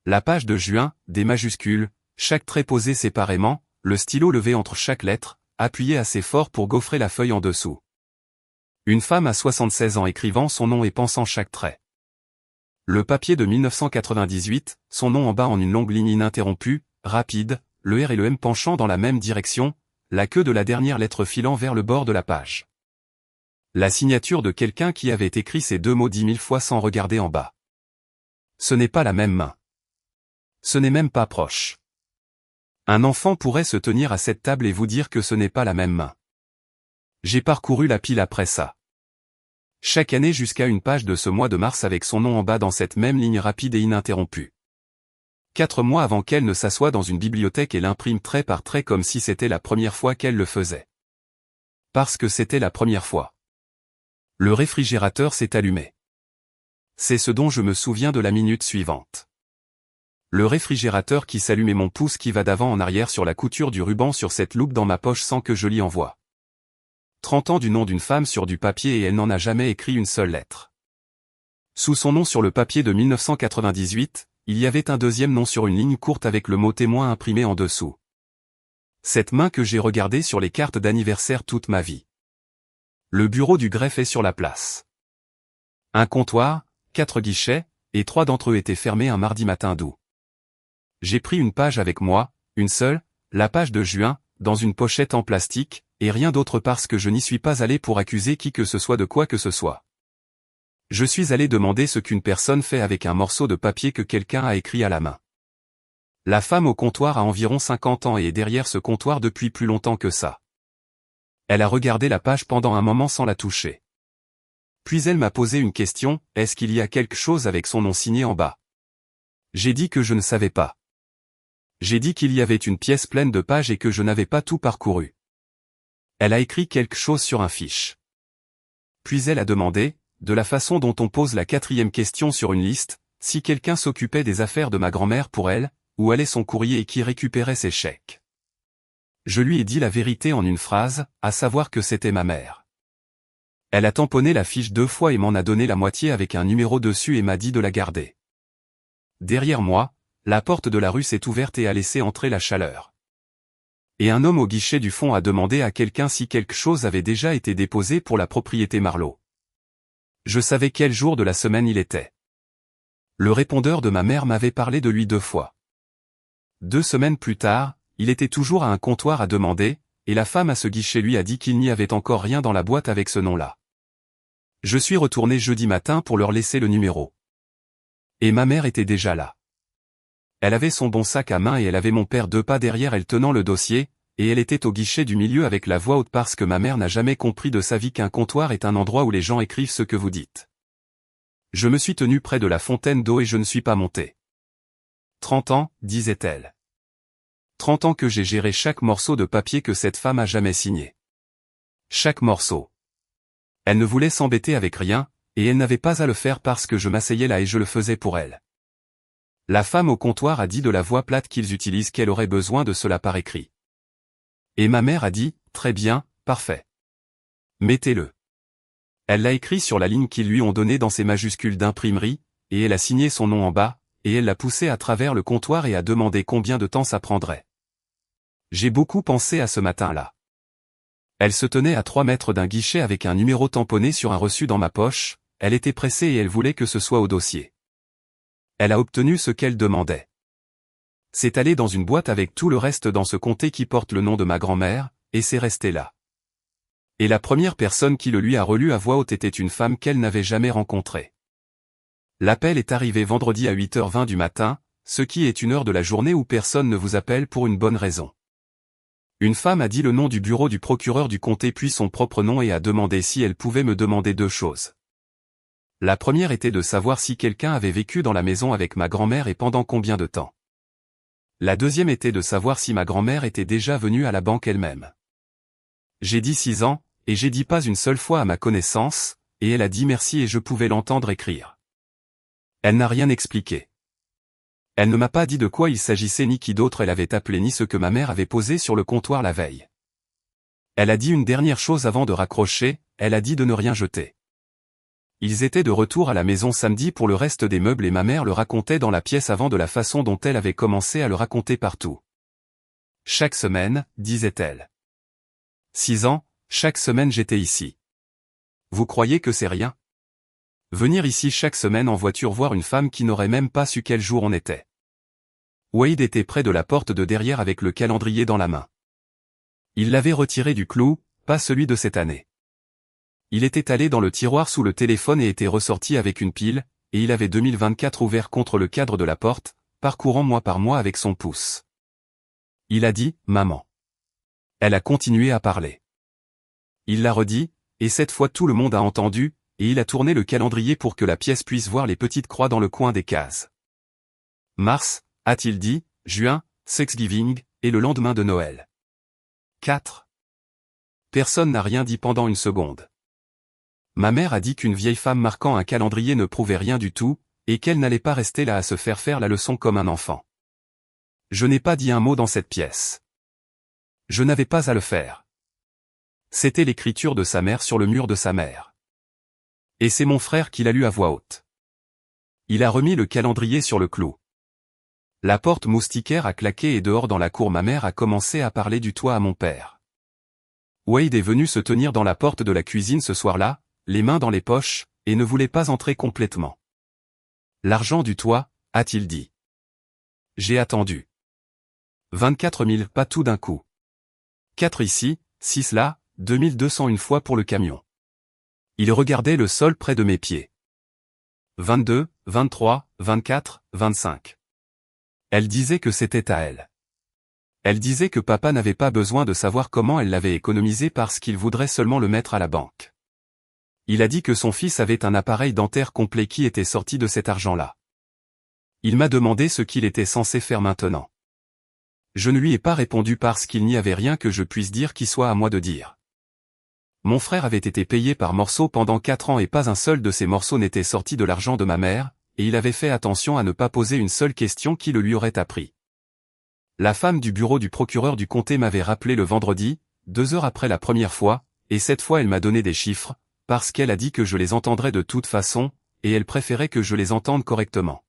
La page de juin, des majuscules, chaque trait posé séparément, le stylo levé entre chaque lettre, appuyé assez fort pour gaufrer la feuille en dessous. Une femme à 76 ans écrivant son nom et pensant chaque trait. Le papier de 1998, son nom en bas en une longue ligne ininterrompue, rapide, le R et le M penchant dans la même direction, la queue de la dernière lettre filant vers le bord de la page. La signature de quelqu'un qui avait écrit ces 2 mots 10 000 fois sans regarder en bas. Ce n'est pas la même main. Ce n'est même pas proche. Un enfant pourrait se tenir à cette table et vous dire que ce n'est pas la même main. J'ai parcouru la pile après ça. Chaque année jusqu'à une page de ce mois de mars avec son nom en bas dans cette même ligne rapide et ininterrompue. 4 mois avant qu'elle ne s'assoie dans une bibliothèque et l'imprime trait par trait comme si c'était la première fois qu'elle le faisait. Parce que c'était la première fois. Le réfrigérateur s'est allumé. C'est ce dont je me souviens de la minute suivante. Le réfrigérateur qui s'allume et mon pouce qui va d'avant en arrière sur la couture du ruban sur cette loupe dans ma poche sans que je l'y envoie. 30 ans du nom d'une femme sur du papier et elle n'en a jamais écrit une seule lettre. Sous son nom sur le papier de 1998, il y avait un deuxième nom sur une ligne courte avec le mot témoin imprimé en dessous. Cette main que j'ai regardée sur les cartes d'anniversaire toute ma vie. Le bureau du greffe est sur la place. Un comptoir, 4 guichets, et 3 d'entre eux étaient fermés un mardi matin d'août. J'ai pris une page avec moi, une seule, la page de juin, dans une pochette en plastique, et rien d'autre parce que je n'y suis pas allé pour accuser qui que ce soit de quoi que ce soit. Je suis allé demander ce qu'une personne fait avec un morceau de papier que quelqu'un a écrit à la main. La femme au comptoir a environ 50 ans et est derrière ce comptoir depuis plus longtemps que ça. Elle a regardé la page pendant un moment sans la toucher. Puis elle m'a posé une question, est-ce qu'il y a quelque chose avec son nom signé en bas? J'ai dit que je ne savais pas. J'ai dit qu'il y avait une pièce pleine de pages et que je n'avais pas tout parcouru. Elle a écrit quelque chose sur un fiche. Puis elle a demandé, de la façon dont on pose la 4e question sur une liste, si quelqu'un s'occupait des affaires de ma grand-mère pour elle, où allait son courrier et qui récupérait ses chèques. Je lui ai dit la vérité en une phrase, à savoir que c'était ma mère. Elle a tamponné la fiche 2 fois et m'en a donné la moitié avec un numéro dessus et m'a dit de la garder. Derrière moi, la porte de la rue s'est ouverte et a laissé entrer la chaleur. Et un homme au guichet du fond a demandé à quelqu'un si quelque chose avait déjà été déposé pour la propriété Marleau. Je savais quel jour de la semaine il était. Le répondeur de ma mère m'avait parlé de lui 2 fois. 2 semaines plus tard, il était toujours à un comptoir à demander, et la femme à ce guichet lui a dit qu'il n'y avait encore rien dans la boîte avec ce nom-là. Je suis retourné jeudi matin pour leur laisser le numéro. Et ma mère était déjà là. Elle avait son bon sac à main et elle avait mon père 2 pas derrière elle tenant le dossier, et elle était au guichet du milieu avec la voix haute parce que ma mère n'a jamais compris de sa vie qu'un comptoir est un endroit où les gens écrivent ce que vous dites. Je me suis tenu près de la fontaine d'eau et je ne suis pas monté. 30 ans, disait-elle. 30 ans que j'ai géré chaque morceau de papier que cette femme a jamais signé. Chaque morceau. Elle ne voulait s'embêter avec rien, et elle n'avait pas à le faire parce que je m'asseyais là et je le faisais pour elle. La femme au comptoir a dit de la voix plate qu'ils utilisent qu'elle aurait besoin de cela par écrit. Et ma mère a dit, très bien, parfait. Mettez-le. Elle l'a écrit sur la ligne qu'ils lui ont donnée dans ses majuscules d'imprimerie, et elle a signé son nom en bas, et elle l'a poussé à travers le comptoir et a demandé combien de temps ça prendrait. J'ai beaucoup pensé à ce matin-là. Elle se tenait à 3 mètres d'un guichet avec un numéro tamponné sur un reçu dans ma poche, elle était pressée et elle voulait que ce soit au dossier. Elle a obtenu ce qu'elle demandait. C'est allé dans une boîte avec tout le reste dans ce comté qui porte le nom de ma grand-mère, et c'est resté là. Et la première personne qui le lui a relu à voix haute était une femme qu'elle n'avait jamais rencontrée. L'appel est arrivé vendredi à 8h20 du matin, ce qui est une heure de la journée où personne ne vous appelle pour une bonne raison. Une femme a dit le nom du bureau du procureur du comté puis son propre nom et a demandé si elle pouvait me demander 2 choses. La première était de savoir si quelqu'un avait vécu dans la maison avec ma grand-mère et pendant combien de temps. La deuxième était de savoir si ma grand-mère était déjà venue à la banque elle-même. J'ai dit 6 ans, et j'ai dit pas une seule fois à ma connaissance, et elle a dit merci et je pouvais l'entendre écrire. Elle n'a rien expliqué. Elle ne m'a pas dit de quoi il s'agissait ni qui d'autre elle avait appelé ni ce que ma mère avait posé sur le comptoir la veille. Elle a dit une dernière chose avant de raccrocher, elle a dit de ne rien jeter. Ils étaient de retour à la maison samedi pour le reste des meubles et ma mère le racontait dans la pièce avant de la façon dont elle avait commencé à le raconter partout. Chaque semaine, disait-elle. 6 ans, chaque semaine j'étais ici. Vous croyez que c'est rien ? Venir ici chaque semaine en voiture voir une femme qui n'aurait même pas su quel jour on était. Wade était près de la porte de derrière avec le calendrier dans la main. Il l'avait retiré du clou, pas celui de cette année. Il était allé dans le tiroir sous le téléphone et était ressorti avec une pile, et il avait 2024 ouvert contre le cadre de la porte, parcourant mois par mois avec son pouce. Il a dit « Maman ». Elle a continué à parler. Il l'a redit, et cette fois tout le monde a entendu, et il a tourné le calendrier pour que la pièce puisse voir les petites croix dans le coin des cases. Mars, a-t-il dit, juin, Thanksgiving, et le lendemain de Noël. 4. Personne n'a rien dit pendant une seconde. Ma mère a dit qu'une vieille femme marquant un calendrier ne prouvait rien du tout, et qu'elle n'allait pas rester là à se faire la leçon comme un enfant. Je n'ai pas dit un mot dans cette pièce. Je n'avais pas à le faire. C'était l'écriture de sa mère sur le mur de sa mère. Et c'est mon frère qui l'a lu à voix haute. Il a remis le calendrier sur le clou. La porte moustiquaire a claqué et dehors dans la cour ma mère a commencé à parler du toit à mon père. Wade est venu se tenir dans la porte de la cuisine ce soir-là, les mains dans les poches, et ne voulait pas entrer complètement. L'argent du toit, a-t-il dit. J'ai attendu. 24 000 pas tout d'un coup. 4 ici, 6 là, 2200 une fois pour le camion. Il regardait le sol près de mes pieds. 22, 23, 24, 25. Elle disait que c'était à elle. Elle disait que papa n'avait pas besoin de savoir comment elle l'avait économisé parce qu'il voudrait seulement le mettre à la banque. Il a dit que son fils avait un appareil dentaire complet qui était sorti de cet argent-là. Il m'a demandé ce qu'il était censé faire maintenant. Je ne lui ai pas répondu parce qu'il n'y avait rien que je puisse dire qui soit à moi de dire. Mon frère avait été payé par morceaux pendant 4 ans et pas un seul de ces morceaux n'était sorti de l'argent de ma mère, et il avait fait attention à ne pas poser une seule question qui le lui aurait appris. La femme du bureau du procureur du comté m'avait rappelé le vendredi, 2 heures après la première fois, et cette fois elle m'a donné des chiffres, parce qu'elle a dit que je les entendrais de toute façon, et elle préférait que je les entende correctement.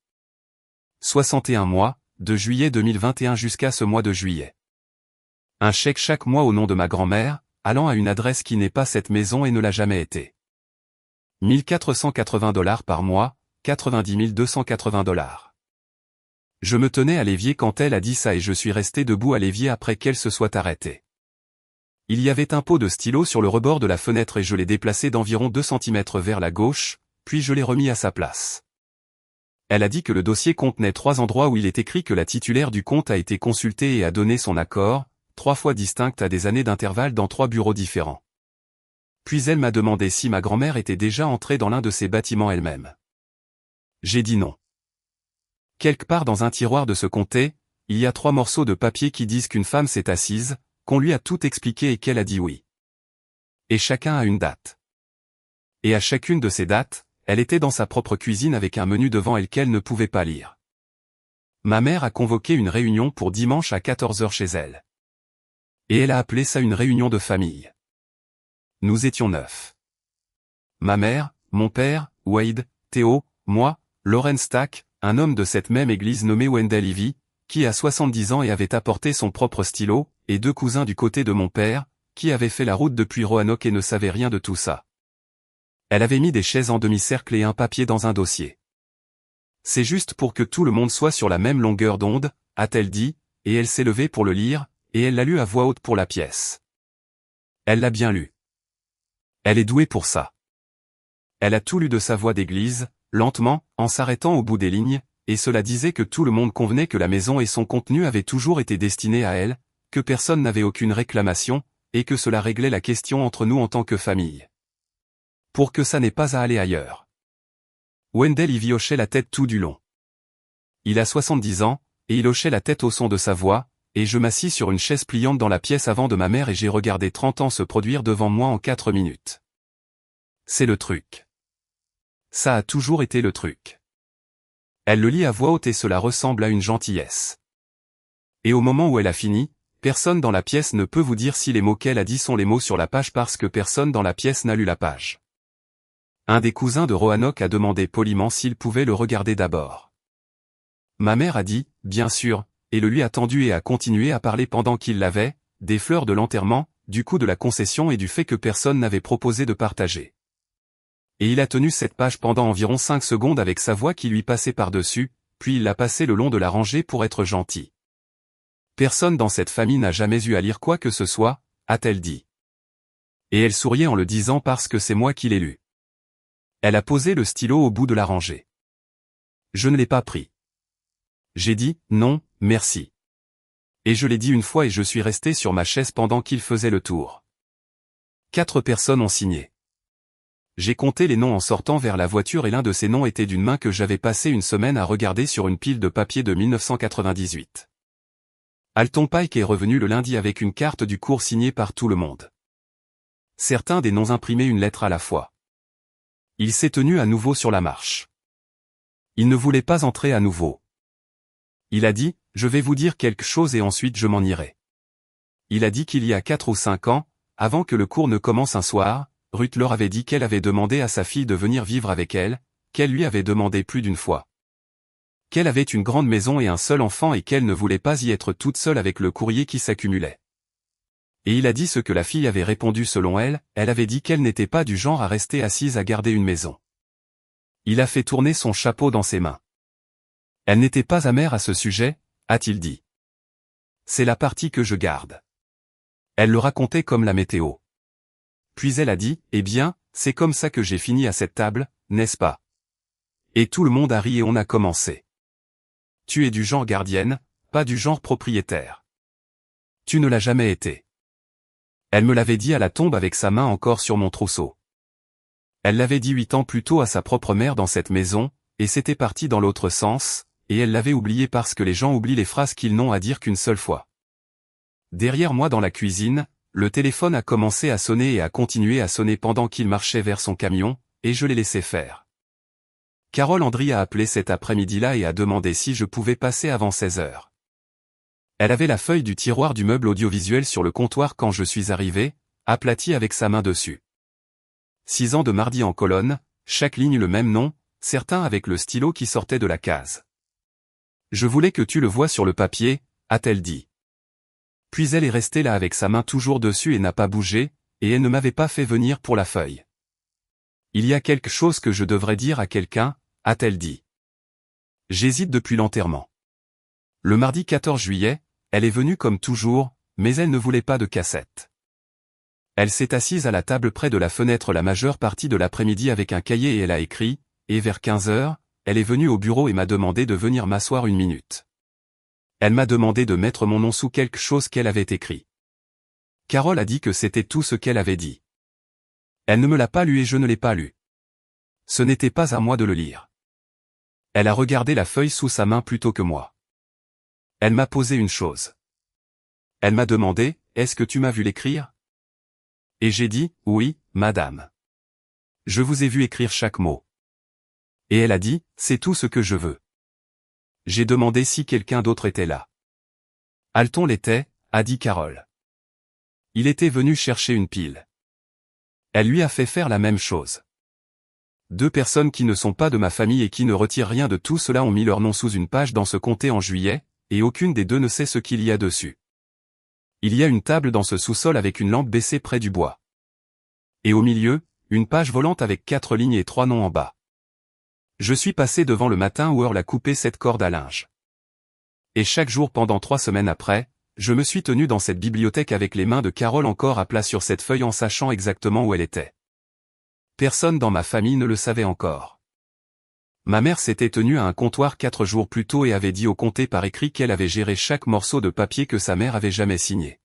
61 mois, de juillet 2021 jusqu'à ce mois de juillet. Un chèque chaque mois au nom de ma grand-mère, allant à une adresse qui n'est pas cette maison et ne l'a jamais été. 1480 $ par mois, 90 280 $. Je me tenais à l'évier quand elle a dit ça et je suis resté debout à l'évier après qu'elle se soit arrêtée. Il y avait un pot de stylo sur le rebord de la fenêtre et je l'ai déplacé d'environ 2 cm vers la gauche, puis je l'ai remis à sa place. Elle a dit que le dossier contenait 3 endroits où il est écrit que la titulaire du compte a été consultée et a donné son accord, 3 fois distinctes à des années d'intervalle dans 3 bureaux différents. Puis elle m'a demandé si ma grand-mère était déjà entrée dans l'un de ces bâtiments elle-même. J'ai dit non. Quelque part dans un tiroir de ce comté, il y a 3 morceaux de papier qui disent qu'une femme s'est assise, qu'on lui a tout expliqué et qu'elle a dit oui. Et chacun a une date. Et à chacune de ces dates, elle était dans sa propre cuisine avec un menu devant elle qu'elle ne pouvait pas lire. Ma mère a convoqué une réunion pour dimanche à 14 h chez elle. Et elle a appelé ça une réunion de famille. Nous étions 9. ma mère, mon père, Wade, Théo, moi, Lauren Stack, un homme de cette même église nommé Wendell Levy, qui a 70 ans et avait apporté son propre stylo, et 2 cousins du côté de mon père, qui avaient fait la route depuis Roanoke et ne savaient rien de tout ça. Elle avait mis des chaises en demi-cercle et un papier dans un dossier. C'est juste pour que tout le monde soit sur la même longueur d'onde, a-t-elle dit, et elle s'est levée pour le lire, et elle l'a lu à voix haute pour la pièce. Elle l'a bien lu. Elle est douée pour ça. Elle a tout lu de sa voix d'église, lentement, en s'arrêtant au bout des lignes, et cela disait que tout le monde convenait que la maison et son contenu avaient toujours été destinés à elle, que personne n'avait aucune réclamation, et que cela réglait la question entre nous en tant que famille. Pour que ça n'ait pas à aller ailleurs. Wendell y hochait la tête tout du long. Il a 70 ans, et il hochait la tête au son de sa voix, et je m'assis sur une chaise pliante dans la pièce avant de ma mère et j'ai regardé 30 ans se produire devant moi en 4 minutes. C'est le truc. Ça a toujours été le truc. Elle le lit à voix haute et cela ressemble à une gentillesse. Et au moment où elle a fini, personne dans la pièce ne peut vous dire si les mots qu'elle a dit sont les mots sur la page parce que personne dans la pièce n'a lu la page. Un des cousins de Roanoke a demandé poliment s'il pouvait le regarder d'abord. Ma mère a dit, bien sûr, et le lui a tendu et a continué à parler pendant qu'il l'avait, des fleurs de l'enterrement, du coût de la concession et du fait que personne n'avait proposé de partager. Et il a tenu cette page pendant environ 5 secondes avec sa voix qui lui passait par-dessus, puis il l'a passée le long de la rangée pour être gentil. Personne dans cette famille n'a jamais eu à lire quoi que ce soit, a-t-elle dit. Et elle souriait en le disant parce que c'est moi qui l'ai lu. Elle a posé le stylo au bout de la rangée. Je ne l'ai pas pris. J'ai dit, non, merci. Et je l'ai dit une fois et je suis resté sur ma chaise pendant qu'il faisait le tour. 4 personnes ont signé. J'ai compté les noms en sortant vers la voiture et l'un de ces noms était d'une main que j'avais passé une semaine à regarder sur une pile de papier de 1998. Alton Pike est revenu le lundi avec une carte du cours signée par tout le monde. Certains des noms imprimaient une lettre à la fois. Il s'est tenu à nouveau sur la marche. Il ne voulait pas entrer à nouveau. Il a dit, je vais vous dire quelque chose et ensuite je m'en irai. Il a dit qu'il y a 4 ou 5 ans, avant que le cours ne commence un soir, Ruth leur avait dit qu'elle avait demandé à sa fille de venir vivre avec elle, qu'elle lui avait demandé plus d'une fois. Qu'elle avait une grande maison et un seul enfant et qu'elle ne voulait pas y être toute seule avec le courrier qui s'accumulait. Et il a dit ce que la fille avait répondu selon elle, elle avait dit qu'elle n'était pas du genre à rester assise à garder une maison. Il a fait tourner son chapeau dans ses mains. Elle n'était pas amère à ce sujet, a-t-il dit. C'est la partie que je garde. Elle le racontait comme la météo. Puis elle a dit, eh bien, c'est comme ça que j'ai fini à cette table, n'est-ce pas? Et tout le monde a ri et on a commencé. Tu es du genre gardienne, pas du genre propriétaire. Tu ne l'as jamais été. Elle me l'avait dit à la tombe avec sa main encore sur mon trousseau. Elle l'avait dit 8 ans plus tôt à sa propre mère dans cette maison, et c'était parti dans l'autre sens, et elle l'avait oublié parce que les gens oublient les phrases qu'ils n'ont à dire qu'une seule fois. Derrière moi dans la cuisine, le téléphone a commencé à sonner et a continué à sonner pendant qu'il marchait vers son camion, et je l'ai laissé faire. Carole Andry a appelé cet après-midi-là et a demandé si je pouvais passer avant 16 heures. Elle avait la feuille du tiroir du meuble audiovisuel sur le comptoir quand je suis arrivé, aplatie avec sa main dessus. 6 ans de mardi en colonne, chaque ligne le même nom, certains avec le stylo qui sortait de la case. Je voulais que tu le vois sur le papier, a-t-elle dit. Puis elle est restée là avec sa main toujours dessus et n'a pas bougé, et elle ne m'avait pas fait venir pour la feuille. Il y a quelque chose que je devrais dire à quelqu'un, a-t-elle dit. J'hésite depuis l'enterrement. Le mardi 14 juillet, elle est venue comme toujours, mais elle ne voulait pas de cassette. Elle s'est assise à la table près de la fenêtre la majeure partie de l'après-midi avec un cahier et elle a écrit, et vers 15 heures, elle est venue au bureau et m'a demandé de venir m'asseoir une minute. Elle m'a demandé de mettre mon nom sous quelque chose qu'elle avait écrit. Carole a dit que c'était tout ce qu'elle avait dit. Elle ne me l'a pas lu et je ne l'ai pas lu. Ce n'était pas à moi de le lire. Elle a regardé la feuille sous sa main plutôt que moi. Elle m'a posé une chose. Elle m'a demandé, est-ce que tu m'as vu l'écrire? Et j'ai dit, oui, madame. Je vous ai vu écrire chaque mot. Et elle a dit, c'est tout ce que je veux. J'ai demandé si quelqu'un d'autre était là. Alton l'était, a dit Carole. Il était venu chercher une pile. Elle lui a fait faire la même chose. Deux personnes qui ne sont pas de ma famille et qui ne retirent rien de tout cela ont mis leur nom sous une page dans ce comté en juillet, et aucune des deux ne sait ce qu'il y a dessus. Il y a une table dans ce sous-sol avec une lampe baissée près du bois. Et au milieu, une page volante avec 4 lignes et 3 noms en bas. Je suis passé devant le matin où Earl a coupé cette corde à linge. Et chaque jour pendant 3 semaines après, je me suis tenu dans cette bibliothèque avec les mains de Carole encore à plat sur cette feuille en sachant exactement où elle était. Personne dans ma famille ne le savait encore. Ma mère s'était tenue à un comptoir 4 jours plus tôt et avait dit au comté par écrit qu'elle avait géré chaque morceau de papier que sa mère avait jamais signé.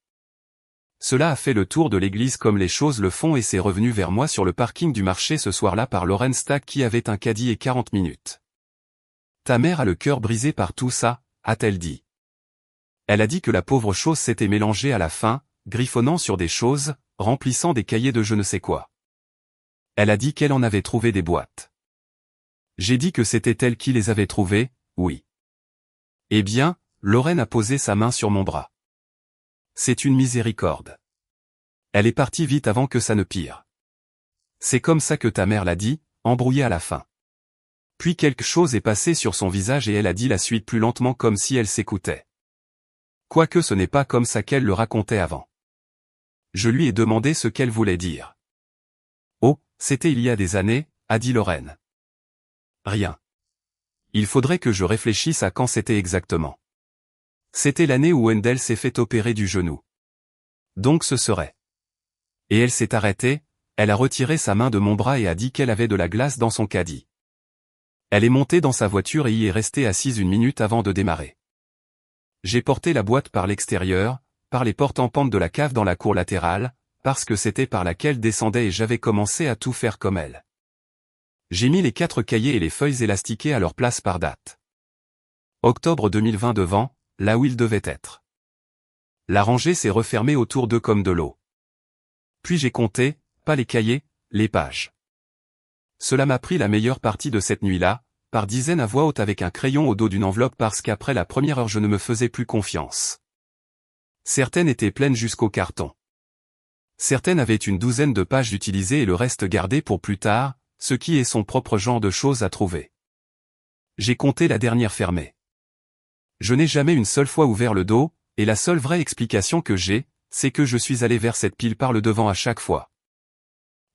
Cela a fait le tour de l'église comme les choses le font et c'est revenu vers moi sur le parking du marché ce soir-là par Lauren Stack qui avait un caddie et 40 minutes. Ta mère a le cœur brisé par tout ça, a-t-elle dit. Elle a dit que la pauvre chose s'était mélangée à la fin, griffonnant sur des choses, remplissant des cahiers de je ne sais quoi. Elle a dit qu'elle en avait trouvé des boîtes. J'ai dit que c'était elle qui les avait trouvées, oui. Eh bien, Lauren a posé sa main sur mon bras. C'est une miséricorde. Elle est partie vite avant que ça ne pire. C'est comme ça que ta mère l'a dit, embrouillée à la fin. Puis quelque chose est passé sur son visage et elle a dit la suite plus lentement comme si elle s'écoutait. Quoique ce n'est pas comme ça qu'elle le racontait avant. Je lui ai demandé ce qu'elle voulait dire. Oh, c'était il y a des années, a dit Lauren. Rien. Il faudrait que je réfléchisse à quand c'était exactement. C'était l'année où Wendell s'est fait opérer du genou. Donc ce serait. Et elle s'est arrêtée, elle a retiré sa main de mon bras et a dit qu'elle avait de la glace dans son caddie. Elle est montée dans sa voiture et y est restée assise 1 minute avant de démarrer. J'ai porté la boîte par l'extérieur, par les portes en pente de la cave dans la cour latérale, parce que c'était par laquelle descendait et j'avais commencé à tout faire comme elle. J'ai mis les 4 cahiers et les feuilles élastiquées à leur place par date. Octobre 2020 devant, là où il devait être. La rangée s'est refermée autour d'eux comme de l'eau. Puis j'ai compté, pas les cahiers, les pages. Cela m'a pris la meilleure partie de cette nuit-là, par dizaines à voix haute avec un crayon au dos d'une enveloppe parce qu'après la première heure je ne me faisais plus confiance. Certaines étaient pleines jusqu'au carton. Certaines avaient une douzaine de pages utilisées et le reste gardé pour plus tard, ce qui est son propre genre de choses à trouver. J'ai compté la dernière fermée. Je n'ai jamais une seule fois ouvert le dos, et la seule vraie explication que j'ai, c'est que je suis allé vers cette pile par le devant à chaque fois.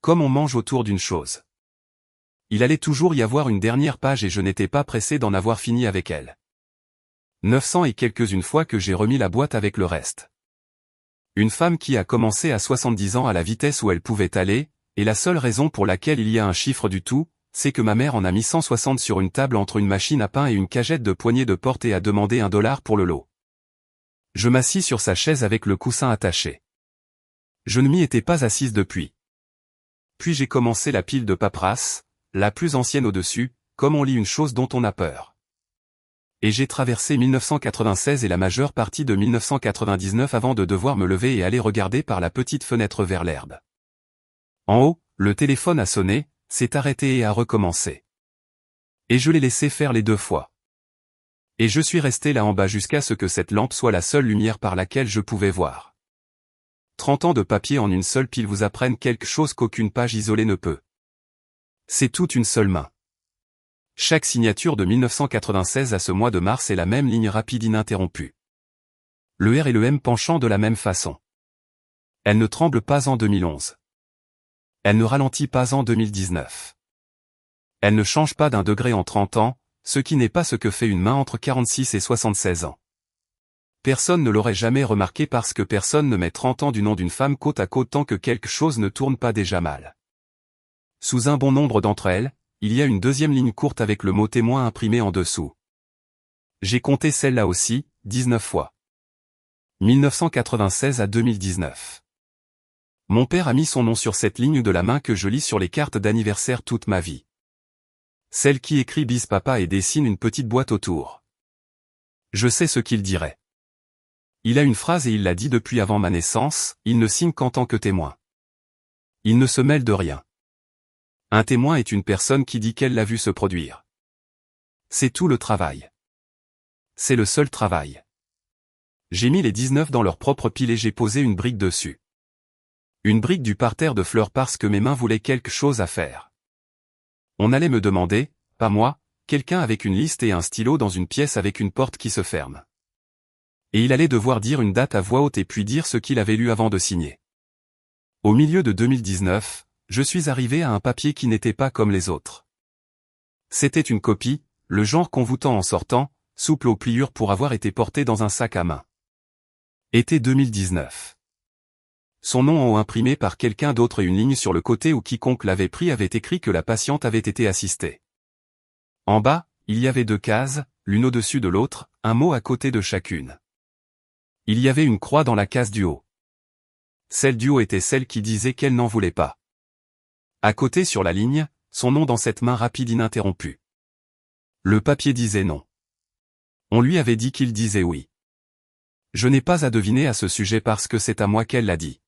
Comme on mange autour d'une chose. Il allait toujours y avoir une dernière page et je n'étais pas pressé d'en avoir fini avec elle. 900 et quelques une fois que j'ai remis la boîte avec le reste. Une femme qui a commencé à 70 ans à la vitesse où elle pouvait aller, et la seule raison pour laquelle il y a un chiffre du tout, c'est que ma mère en a mis 160 sur une table entre une machine à pain et une cagette de poignée de porte et a demandé $1 pour le lot. Je m'assis sur sa chaise avec le coussin attaché. Je ne m'y étais pas assise depuis. Puis j'ai commencé la pile de paperasse, la plus ancienne au-dessus, comme on lit une chose dont on a peur. Et j'ai traversé 1996 et la majeure partie de 1999 avant de devoir me lever et aller regarder par la petite fenêtre vers l'herbe. En haut, le téléphone a sonné, s'est arrêté et a recommencé. Et je l'ai laissé faire les 2 fois. Et je suis resté là en bas jusqu'à ce que cette lampe soit la seule lumière par laquelle je pouvais voir. 30 ans de papier en une seule pile vous apprennent quelque chose qu'aucune page isolée ne peut. C'est toute une seule main. Chaque signature de 1996 à ce mois de mars est la même ligne rapide ininterrompue. Le R et le M penchant de la même façon. Elle ne tremble pas en 2011. Elle ne ralentit pas en 2019. Elle ne change pas d'1 degré en 30 ans, ce qui n'est pas ce que fait une main entre 46 et 76 ans. Personne ne l'aurait jamais remarqué parce que personne ne met 30 ans du nom d'une femme côte à côte tant que quelque chose ne tourne pas déjà mal. Sous un bon nombre d'entre elles, il y a une deuxième ligne courte avec le mot témoin imprimé en dessous. J'ai compté celle-là aussi, 19 fois. 1996 à 2019. Mon père a mis son nom sur cette ligne de la main que je lis sur les cartes d'anniversaire toute ma vie. Celle qui écrit bis papa et dessine une petite boîte autour. Je sais ce qu'il dirait. Il a une phrase et il l'a dit depuis avant ma naissance, il ne signe qu'en tant que témoin. Il ne se mêle de rien. Un témoin est une personne qui dit qu'elle l'a vu se produire. C'est tout le travail. C'est le seul travail. J'ai mis les 19 dans leur propre pile et j'ai posé une brique dessus. Une brique du parterre de fleurs parce que mes mains voulaient quelque chose à faire. On allait me demander, pas moi, quelqu'un avec une liste et un stylo dans une pièce avec une porte qui se ferme. Et il allait devoir dire une date à voix haute et puis dire ce qu'il avait lu avant de signer. Au milieu de 2019, je suis arrivé à un papier qui n'était pas comme les autres. C'était une copie, le genre qu'envoûtant en sortant, souple aux pliures pour avoir été porté dans un sac à main. Été 2019. Son nom en haut imprimé par quelqu'un d'autre et une ligne sur le côté où quiconque l'avait pris avait écrit que la patiente avait été assistée. En bas, il y avait 2 cases, l'une au-dessus de l'autre, un mot à côté de chacune. Il y avait une croix dans la case du haut. Celle du haut était celle qui disait qu'elle n'en voulait pas. À côté sur la ligne, son nom dans cette main rapide ininterrompue. Le papier disait non. On lui avait dit qu'il disait oui. Je n'ai pas à deviner à ce sujet parce que c'est à moi qu'elle l'a dit.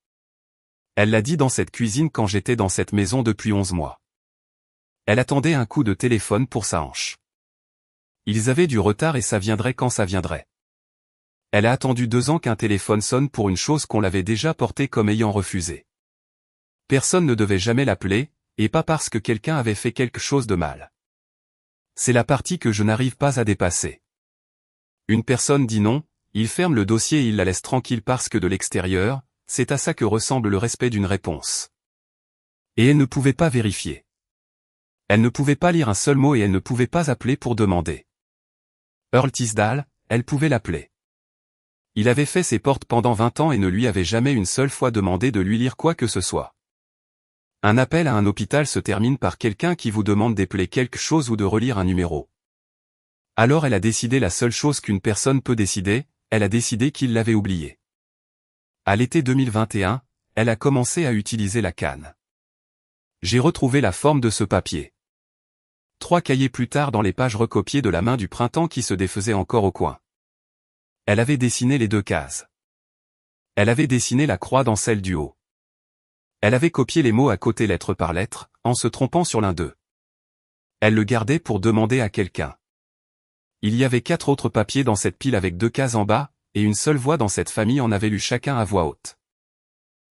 Elle l'a dit dans cette cuisine quand j'étais dans cette maison depuis 11 mois. Elle attendait un coup de téléphone pour sa hanche. Ils avaient du retard et ça viendrait quand ça viendrait. Elle a attendu 2 ans qu'un téléphone sonne pour une chose qu'on l'avait déjà portée comme ayant refusé. Personne ne devait jamais l'appeler, et pas parce que quelqu'un avait fait quelque chose de mal. C'est la partie que je n'arrive pas à dépasser. Une personne dit non, il ferme le dossier et il la laisse tranquille parce que de l'extérieur, c'est à ça que ressemble le respect d'une réponse. Et elle ne pouvait pas vérifier. Elle ne pouvait pas lire un seul mot et elle ne pouvait pas appeler pour demander. Earl Tisdale, elle pouvait l'appeler. Il avait fait ses portes pendant 20 ans et ne lui avait jamais une seule fois demandé de lui lire quoi que ce soit. Un appel à un hôpital se termine par quelqu'un qui vous demande d'épeler quelque chose ou de relire un numéro. Alors elle a décidé la seule chose qu'une personne peut décider, elle a décidé qu'il l'avait oublié. À l'été 2021, elle a commencé à utiliser la canne. J'ai retrouvé la forme de ce papier. 3 cahiers plus tard dans les pages recopiées de la main du printemps qui se défaisaient encore au coin. Elle avait dessiné les 2 cases. Elle avait dessiné la croix dans celle du haut. Elle avait copié les mots à côté lettre par lettre, en se trompant sur l'un d'eux. Elle le gardait pour demander à quelqu'un. Il y avait 4 autres papiers dans cette pile avec 2 cases en bas, et une seule voix dans cette famille en avait lu chacun à voix haute.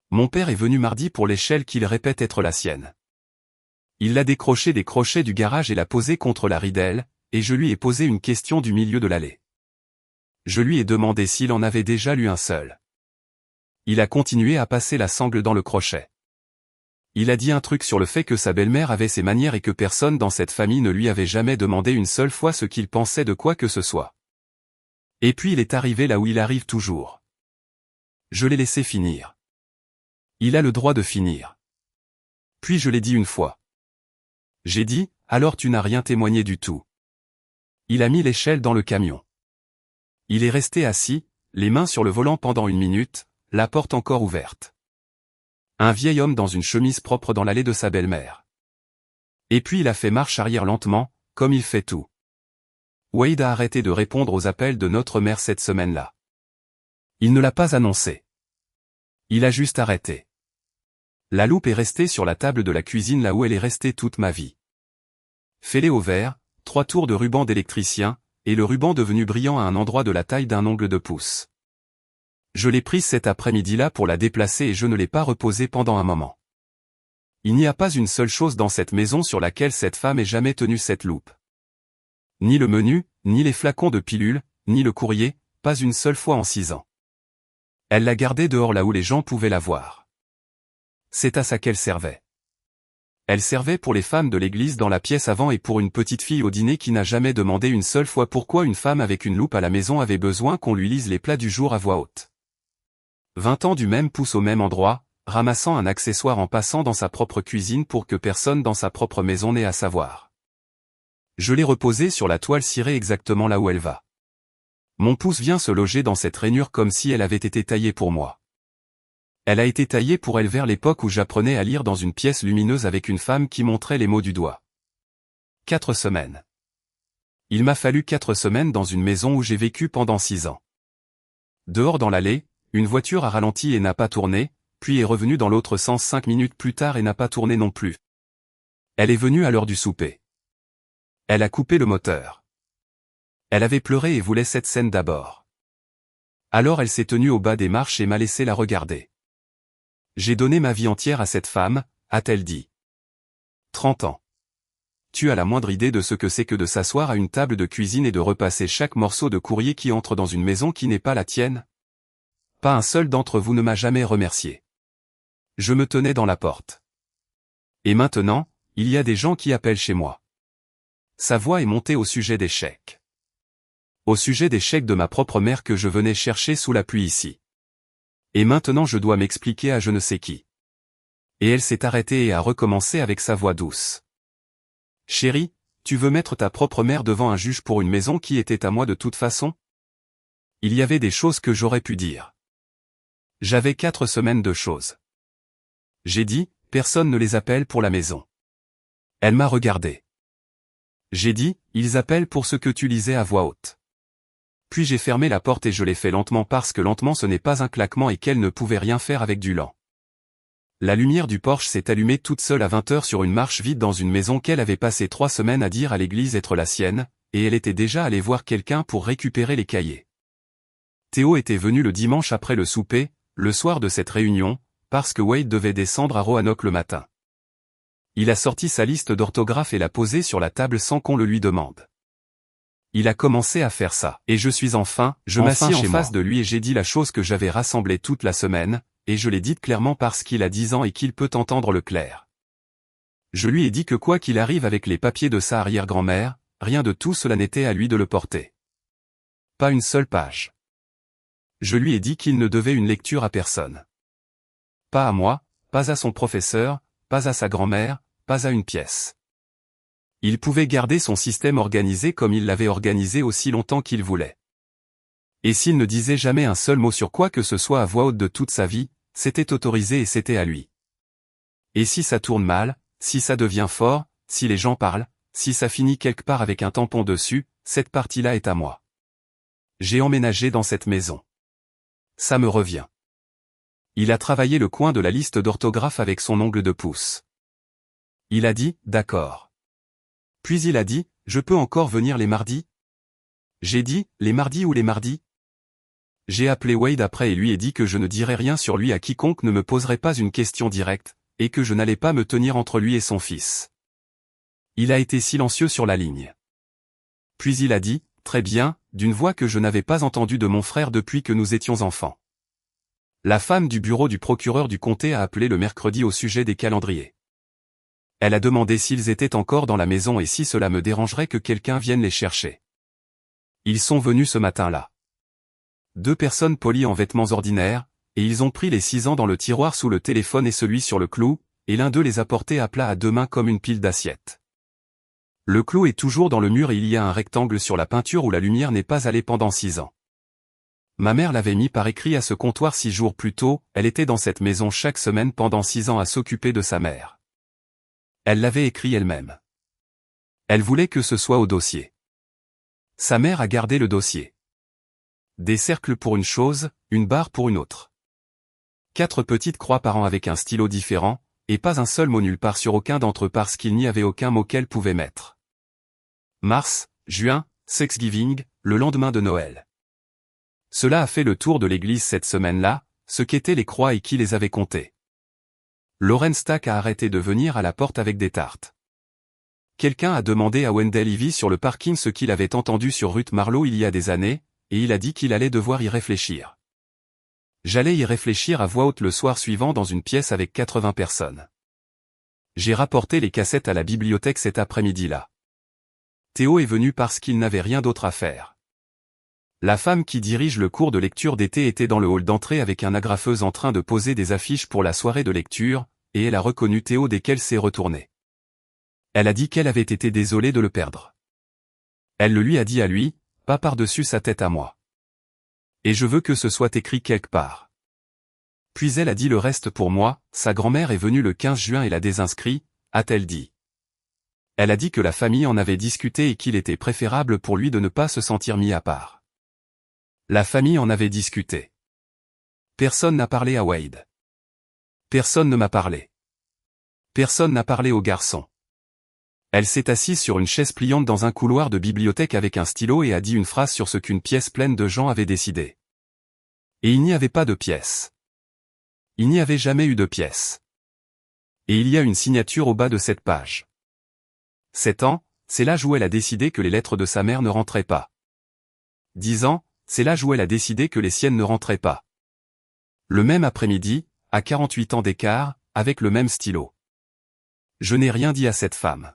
Mon père est venu mardi pour l'échelle qu'il répète être la sienne. Il l'a décrochée des crochets du garage et l'a posée contre la ridelle, et je lui ai posé une question du milieu de l'allée. Je lui ai demandé s'il en avait déjà lu un seul. Il a continué à passer la sangle dans le crochet. Il a dit un truc sur le fait que sa belle-mère avait ses manières et que personne dans cette famille ne lui avait jamais demandé une seule fois ce qu'il pensait de quoi que ce soit. Et puis il est arrivé là où il arrive toujours. Je l'ai laissé finir. Il a le droit de finir. Puis je l'ai dit une fois. J'ai dit, alors tu n'as rien témoigné du tout. Il a mis l'échelle dans le camion. Il est resté assis, les mains sur le volant pendant 1 minute, la porte encore ouverte. Un vieil homme dans une chemise propre dans l'allée de sa belle-mère. Et puis il a fait marche arrière lentement, comme il fait tout. Wade a arrêté de répondre aux appels de notre mère cette semaine-là. Il ne l'a pas annoncé. Il a juste arrêté. La loupe est restée sur la table de la cuisine là où elle est restée toute ma vie. Fêlée au vert, 3 tours de ruban d'électricien, et le ruban devenu brillant à un endroit de la taille d'un ongle de pouce. Je l'ai prise cet après-midi-là pour la déplacer et je ne l'ai pas reposée pendant un moment. Il n'y a pas une seule chose dans cette maison sur laquelle cette femme ait jamais tenu cette loupe. Ni le menu, ni les flacons de pilules, ni le courrier, pas une seule fois en 6 ans. Elle l'a gardée dehors là où les gens pouvaient la voir. C'est à ça qu'elle servait. Elle servait pour les femmes de l'église dans la pièce avant et pour une petite fille au dîner qui n'a jamais demandé une seule fois pourquoi une femme avec une loupe à la maison avait besoin qu'on lui lise les plats du jour à voix haute. 20 ans du même pouce au même endroit, ramassant un accessoire en passant dans sa propre cuisine pour que personne dans sa propre maison n'ait à savoir. Je l'ai reposée sur la toile cirée exactement là où elle va. Mon pouce vient se loger dans cette rainure comme si elle avait été taillée pour moi. Elle a été taillée pour elle vers l'époque où j'apprenais à lire dans une pièce lumineuse avec une femme qui montrait les mots du doigt. 4 semaines. Il m'a fallu 4 semaines dans une maison où j'ai vécu pendant 6 ans. Dehors dans l'allée, une voiture a ralenti et n'a pas tourné, puis est revenue dans l'autre sens 5 minutes plus tard et n'a pas tourné non plus. Elle est venue à l'heure du souper. Elle a coupé le moteur. Elle avait pleuré et voulait cette scène d'abord. Alors elle s'est tenue au bas des marches et m'a laissé la regarder. J'ai donné ma vie entière à cette femme, a-t-elle dit. 30 ans. tu as la moindre idée de ce que c'est que de s'asseoir à une table de cuisine et de repasser chaque morceau de courrier qui entre dans une maison qui n'est pas la tienne? Pas un seul d'entre vous ne m'a jamais remercié. Je me tenais dans la porte. Et maintenant, il y a des gens qui appellent chez moi. Sa voix est montée au sujet des chèques. Au sujet des chèques de ma propre mère que je venais chercher sous la pluie ici. Et maintenant je dois m'expliquer à je ne sais qui. Et elle s'est arrêtée et a recommencé avec sa voix douce. Chérie, tu veux mettre ta propre mère devant un juge pour une maison qui était à moi de toute façon? Il y avait des choses que j'aurais pu dire. J'avais 4 semaines de choses. J'ai dit, personne ne les appelle pour la maison. Elle m'a regardé. J'ai dit, ils appellent pour ce que tu lisais à voix haute. Puis j'ai fermé la porte et je l'ai fait lentement parce que lentement ce n'est pas un claquement et qu'elle ne pouvait rien faire avec du lent. La lumière du porche s'est allumée toute seule à 20 heures sur une marche vide dans une maison qu'elle avait passé 3 semaines à dire à l'église être la sienne, et elle était déjà allée voir quelqu'un pour récupérer les cahiers. Théo était venu le dimanche après le souper, le soir de cette réunion, parce que Wade devait descendre à Roanoke le matin. Il a sorti sa liste d'orthographe et l'a posée sur la table sans qu'on le lui demande. Il a commencé à faire ça, et je suis je m'assis en face de lui et j'ai dit la chose que j'avais rassemblée toute la semaine, et je l'ai dite clairement parce qu'il a 10 ans et qu'il peut entendre le clair. Je lui ai dit que quoi qu'il arrive avec les papiers de sa arrière-grand-mère, rien de tout cela n'était à lui de le porter. Pas une seule page. Je lui ai dit qu'il ne devait une lecture à personne. Pas à moi, pas à son professeur, pas à sa grand-mère, pas à une pièce. Il pouvait garder son système organisé comme il l'avait organisé aussi longtemps qu'il voulait. Et s'il ne disait jamais un seul mot sur quoi que ce soit à voix haute de toute sa vie, c'était autorisé et c'était à lui. Et si ça tourne mal, si ça devient fort, si les gens parlent, si ça finit quelque part avec un tampon dessus, cette partie-là est à moi. J'ai emménagé dans cette maison. Ça me revient. Il a travaillé le coin de la liste d'orthographe avec son ongle de pouce. Il a dit, d'accord. Puis il a dit, je peux encore venir les mardis? J'ai dit, les mardis ou les mardis? J'ai appelé Wade après et lui ai dit que je ne dirais rien sur lui à quiconque ne me poserait pas une question directe, et que je n'allais pas me tenir entre lui et son fils. Il a été silencieux sur la ligne. Puis il a dit, très bien, d'une voix que je n'avais pas entendue de mon frère depuis que nous étions enfants. La femme du bureau du procureur du comté a appelé le mercredi au sujet des calendriers. Elle a demandé s'ils étaient encore dans la maison et si cela me dérangerait que quelqu'un vienne les chercher. Ils sont venus ce matin-là. 2 personnes polies en vêtements ordinaires, et ils ont pris les 6 ans dans le tiroir sous le téléphone et celui sur le clou, et l'un d'eux les a portés à plat à 2 mains comme une pile d'assiettes. Le clou est toujours dans le mur et il y a un rectangle sur la peinture où la lumière n'est pas allée pendant 6 ans. Ma mère l'avait mis par écrit à ce comptoir 6 jours plus tôt, elle était dans cette maison chaque semaine pendant 6 ans à s'occuper de sa mère. Elle l'avait écrit elle-même. Elle voulait que ce soit au dossier. Sa mère a gardé le dossier. Des cercles pour une chose, une barre pour une autre. 4 petites croix par an avec un stylo différent, et pas un seul mot nulle part sur aucun d'entre eux parce qu'il n'y avait aucun mot qu'elle pouvait mettre. Mars, juin, Thanksgiving, le lendemain de Noël. Cela a fait le tour de l'église cette semaine-là, ce qu'étaient les croix et qui les avait comptées. Lauren Stack a arrêté de venir à la porte avec des tartes. Quelqu'un a demandé à Wendell Ivy sur le parking ce qu'il avait entendu sur Ruth Marlowe il y a des années, et il a dit qu'il allait devoir y réfléchir. J'allais y réfléchir à voix haute le soir suivant dans une pièce avec 80 personnes. J'ai rapporté les cassettes à la bibliothèque cet après-midi-là. Théo est venu parce qu'il n'avait rien d'autre à faire. La femme qui dirige le cours de lecture d'été était dans le hall d'entrée avec un agrafeuse en train de poser des affiches pour la soirée de lecture, et elle a reconnu Théo dès qu'elle s'est retournée. Elle a dit qu'elle avait été désolée de le perdre. Elle le lui a dit à lui, pas par-dessus sa tête à moi. Et je veux que ce soit écrit quelque part. Puis elle a dit le reste pour moi, sa grand-mère est venue le 15 juin et l'a désinscrit, a-t-elle dit. Elle a dit que la famille en avait discuté et qu'il était préférable pour lui de ne pas se sentir mis à part. La famille en avait discuté. Personne n'a parlé à Wade. Personne ne m'a parlé. Personne n'a parlé au garçon. Elle s'est assise sur une chaise pliante dans un couloir de bibliothèque avec un stylo et a dit une phrase sur ce qu'une pièce pleine de gens avait décidé. Et il n'y avait pas de pièce. Il n'y avait jamais eu de pièce. Et il y a une signature au bas de cette page. 7 ans, c'est l'âge où elle a décidé que les lettres de sa mère ne rentraient pas. 10 ans, c'est l'âge où elle a décidé que les siennes ne rentraient pas. Le même après-midi, à 48 ans d'écart, avec le même stylo. Je n'ai rien dit à cette femme.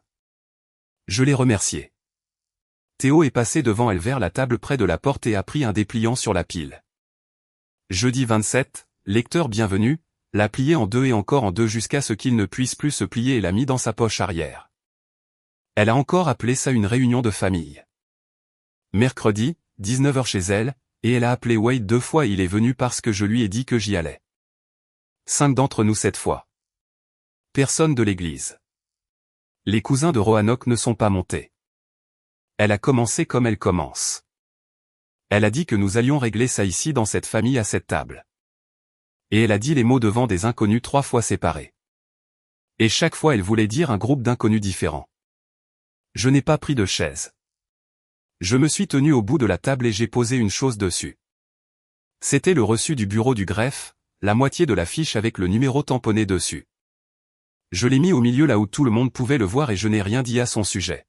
Je l'ai remerciée. Théo est passé devant elle vers la table près de la porte et a pris un dépliant sur la pile. Jeudi 27, lecteur bienvenu, l'a plié en deux et encore en deux jusqu'à ce qu'il ne puisse plus se plier et l'a mis dans sa poche arrière. Elle a encore appelé ça une réunion de famille. Mercredi, 19h chez elle, et elle a appelé Wade 2 fois et il est venu parce que je lui ai dit que j'y allais. 5 d'entre nous cette fois. Personne de l'église. Les cousins de Roanoke ne sont pas montés. Elle a commencé comme elle commence. Elle a dit que nous allions régler ça ici dans cette famille à cette table. Et elle a dit les mots devant des inconnus 3 fois séparés. Et chaque fois elle voulait dire un groupe d'inconnus différents. Je n'ai pas pris de chaise. Je me suis tenu au bout de la table et j'ai posé une chose dessus. C'était le reçu du bureau du greffe, la moitié de la fiche avec le numéro tamponné dessus. Je l'ai mis au milieu là où tout le monde pouvait le voir et je n'ai rien dit à son sujet.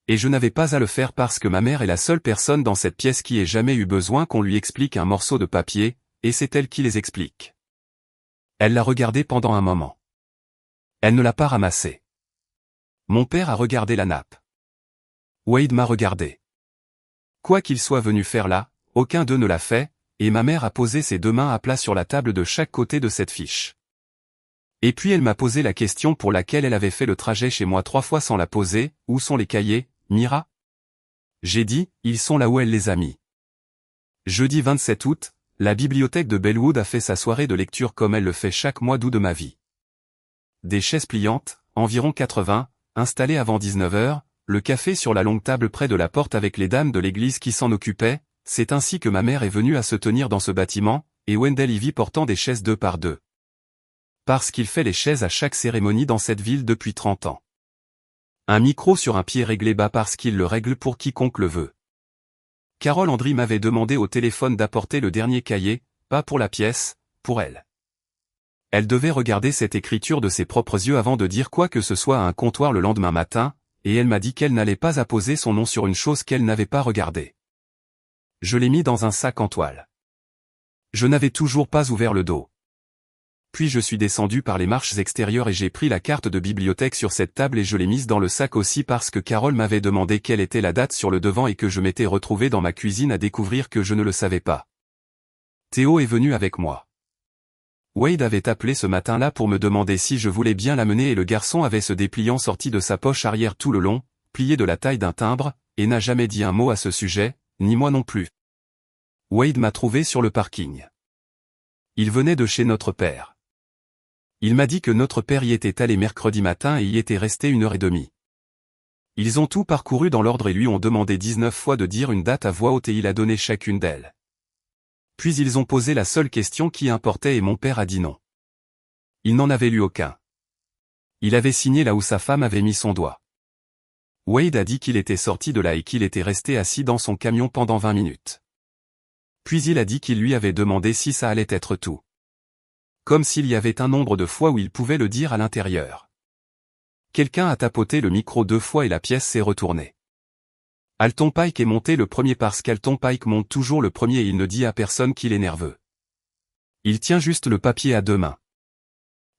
Et je n'avais pas à le faire parce que ma mère est la seule personne dans cette pièce qui ait jamais eu besoin qu'on lui explique un morceau de papier, et c'est elle qui les explique. Elle l'a regardé pendant un moment. Elle ne l'a pas ramassé. Mon père a regardé la nappe. Wade m'a regardé. Quoi qu'il soit venu faire là, aucun d'eux ne l'a fait, et ma mère a posé ses 2 mains à plat sur la table de chaque côté de cette fiche. Et puis elle m'a posé la question pour laquelle elle avait fait le trajet chez moi 3 fois sans la poser, où sont les cahiers, Mira? J'ai dit, ils sont là où elle les a mis. Jeudi 27 août, la bibliothèque de Bellwood a fait sa soirée de lecture comme elle le fait chaque mois d'août de ma vie. Des chaises pliantes, environ 80, installées avant 19h, le café sur la longue table près de la porte avec les dames de l'église qui s'en occupaient, c'est ainsi que ma mère est venue à se tenir dans ce bâtiment, et Wendell y vit portant des chaises 2 par 2. Parce qu'il fait les chaises à chaque cérémonie dans cette ville depuis 30 ans. Un micro sur un pied réglé bas parce qu'il le règle pour quiconque le veut. Carole Andry m'avait demandé au téléphone d'apporter le dernier cahier, pas pour la pièce, pour elle. Elle devait regarder cette écriture de ses propres yeux avant de dire quoi que ce soit à un comptoir le lendemain matin, et elle m'a dit qu'elle n'allait pas apposer son nom sur une chose qu'elle n'avait pas regardée. Je l'ai mis dans un sac en toile. Je n'avais toujours pas ouvert le dos. Puis je suis descendu par les marches extérieures et j'ai pris la carte de bibliothèque sur cette table et je l'ai mise dans le sac aussi parce que Carole m'avait demandé quelle était la date sur le devant et que je m'étais retrouvé dans ma cuisine à découvrir que je ne le savais pas. Théo est venu avec moi. Wade avait appelé ce matin-là pour me demander si je voulais bien l'amener et le garçon avait ce dépliant sorti de sa poche arrière tout le long, plié de la taille d'un timbre, et n'a jamais dit un mot à ce sujet, ni moi non plus. Wade m'a trouvé sur le parking. Il venait de chez notre père. Il m'a dit que notre père y était allé mercredi matin et y était resté 1h30. Ils ont tout parcouru dans l'ordre et lui ont demandé 19 fois de dire une date à voix haute et il a donné chacune d'elles. Puis ils ont posé la seule question qui importait et mon père a dit non. Il n'en avait lu aucun. Il avait signé là où sa femme avait mis son doigt. Wade a dit qu'il était sorti de là et qu'il était resté assis dans son camion pendant 20 minutes. Puis il a dit qu'il lui avait demandé si ça allait être tout. Comme s'il y avait un nombre de fois où il pouvait le dire à l'intérieur. Quelqu'un a tapoté le micro 2 fois et la pièce s'est retournée. Alton Pike est monté le premier parce qu'Alton Pike monte toujours le premier et il ne dit à personne qu'il est nerveux. Il tient juste le papier à 2 mains.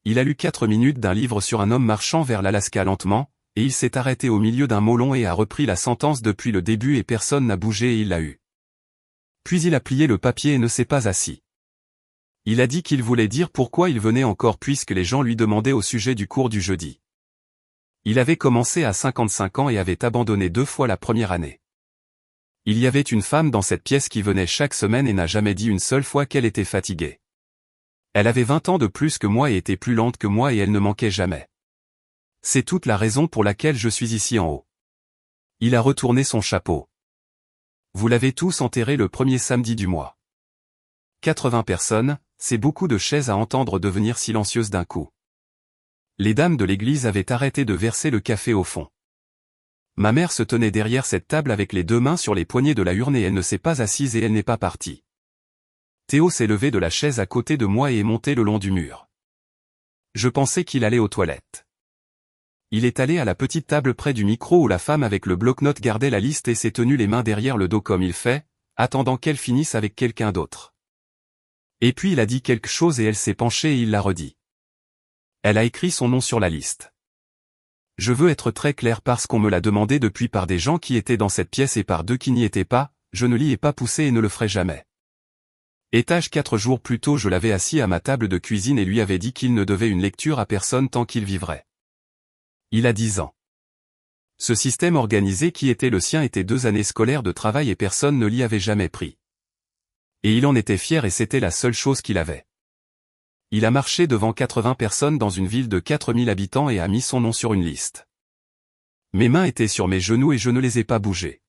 Il a lu 4 minutes d'un livre sur un homme marchant vers l'Alaska lentement, et il s'est arrêté au milieu d'un mot long et a repris la sentence depuis le début et personne n'a bougé et il l'a eu. Puis il a plié le papier et ne s'est pas assis. Il a dit qu'il voulait dire pourquoi il venait encore puisque les gens lui demandaient au sujet du cours du jeudi. Il avait commencé à 55 ans et avait abandonné 2 fois la première année. Il y avait une femme dans cette pièce qui venait chaque semaine et n'a jamais dit une seule fois qu'elle était fatiguée. Elle avait 20 ans de plus que moi et était plus lente que moi et elle ne manquait jamais. C'est toute la raison pour laquelle je suis ici en haut. Il a retourné son chapeau. Vous l'avez tous enterré le premier samedi du mois. 80 personnes, c'est beaucoup de chaises à entendre devenir silencieuses d'un coup. Les dames de l'église avaient arrêté de verser le café au fond. Ma mère se tenait derrière cette table avec les 2 mains sur les poignets de la urne et elle ne s'est pas assise et elle n'est pas partie. Théo s'est levé de la chaise à côté de moi et est monté le long du mur. Je pensais qu'il allait aux toilettes. Il est allé à la petite table près du micro où la femme avec le bloc-notes gardait la liste et s'est tenu les mains derrière le dos comme il fait, attendant qu'elle finisse avec quelqu'un d'autre. Et puis il a dit quelque chose et elle s'est penchée et il l'a redit. Elle a écrit son nom sur la liste. Je veux être très clair parce qu'on me l'a demandé depuis par des gens qui étaient dans cette pièce et par deux qui n'y étaient pas, je ne l'y ai pas poussé et ne le ferai jamais. Étage 4 jours plus tôt je l'avais assis à ma table de cuisine et lui avais dit qu'il ne devait une lecture à personne tant qu'il vivrait. Il a 10 ans. Ce système organisé qui était le sien était 2 années scolaires de travail et personne ne l'y avait jamais pris. Et il en était fier et c'était la seule chose qu'il avait. Il a marché devant 80 personnes dans une ville de 4000 habitants et a mis son nom sur une liste. Mes mains étaient sur mes genoux et je ne les ai pas bougées.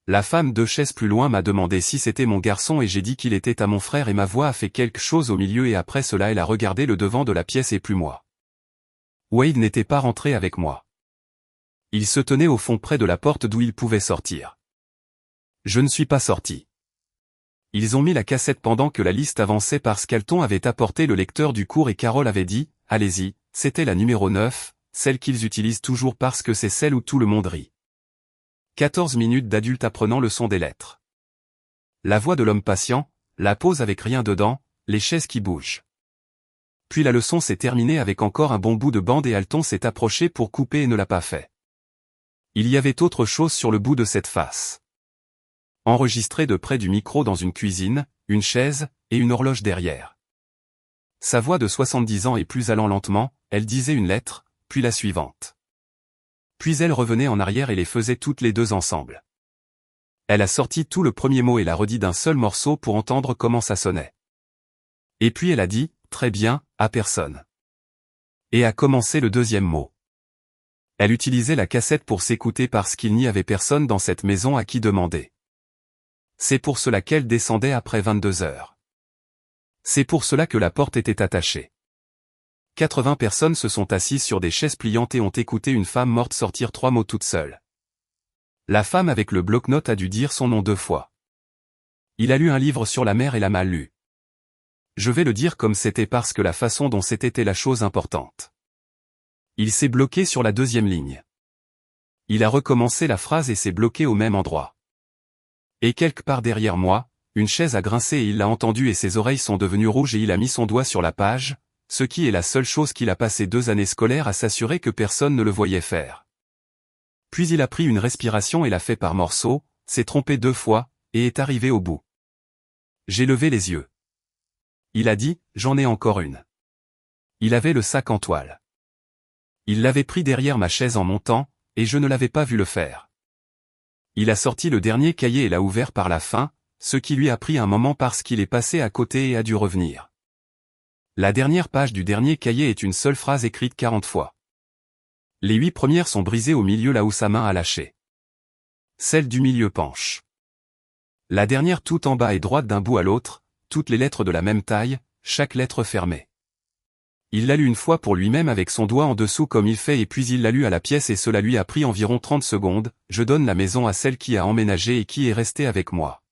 La femme 2 chaises plus loin m'a demandé si c'était mon garçon et j'ai dit qu'il était à mon frère et ma voix a fait quelque chose au milieu et après cela elle a regardé le devant de la pièce et plus moi. Wade n'était pas rentré avec moi. Il se tenait au fond près de la porte d'où il pouvait sortir. Je ne suis pas sorti. Ils ont mis la cassette pendant que la liste avançait parce qu'Alton avait apporté le lecteur du cours et Carole avait dit « Allez-y », c'était la numéro 9, celle qu'ils utilisent toujours parce que c'est celle où tout le monde rit. 14 minutes d'adulte apprenant le son des lettres. La voix de l'homme patient, la pause avec rien dedans, les chaises qui bougent. Puis la leçon s'est terminée avec encore un bon bout de bande et Alton s'est approché pour couper et ne l'a pas fait. Il y avait autre chose sur le bout de cette face. Enregistré de près du micro dans une cuisine, une chaise, et une horloge derrière. Sa voix de 70 ans et plus allant lentement, elle disait une lettre, puis la suivante. Puis elle revenait en arrière et les faisait toutes les deux ensemble. Elle a sorti tout le premier mot et l'a redit d'un seul morceau pour entendre comment ça sonnait. Et puis elle a dit, très bien, à personne. Et a commencé le deuxième mot. Elle utilisait la cassette pour s'écouter parce qu'il n'y avait personne dans cette maison à qui demander. C'est pour cela qu'elle descendait après 22 heures. C'est pour cela que la porte était attachée. 80 personnes se sont assises sur des chaises pliantes et ont écouté une femme morte sortir 3 mots toute seule. La femme avec le bloc-notes a dû dire son nom 2 fois. Il a lu un livre sur la mer et l'a mal lu. Je vais le dire comme c'était parce que la façon dont c'était la chose importante. Il s'est bloqué sur la 2e ligne. Il a recommencé la phrase et s'est bloqué au même endroit. Et quelque part derrière moi, une chaise a grincé et il l'a entendu et ses oreilles sont devenues rouges et il a mis son doigt sur la page, ce qui est la seule chose qu'il a passé 2 années scolaires à s'assurer que personne ne le voyait faire. Puis il a pris une respiration et l'a fait par morceaux, s'est trompé 2 fois, et est arrivé au bout. J'ai levé les yeux. Il a dit, j'en ai encore une. Il avait le sac en toile. Il l'avait pris derrière ma chaise en montant, et je ne l'avais pas vu le faire. Il a sorti le dernier cahier et l'a ouvert par la fin, ce qui lui a pris un moment parce qu'il est passé à côté et a dû revenir. La dernière page du dernier cahier est une seule phrase écrite 40 fois. Les 8 premières sont brisées au milieu là où sa main a lâché. Celle du milieu penche. La dernière tout en bas est droite d'un bout à l'autre, toutes les lettres de la même taille, chaque lettre fermée. Il l'a lu une fois pour lui-même avec son doigt en dessous comme il fait et puis il l'a lu à la pièce et cela lui a pris environ 30 secondes, je donne la maison à celle qui a emménagé et qui est restée avec moi.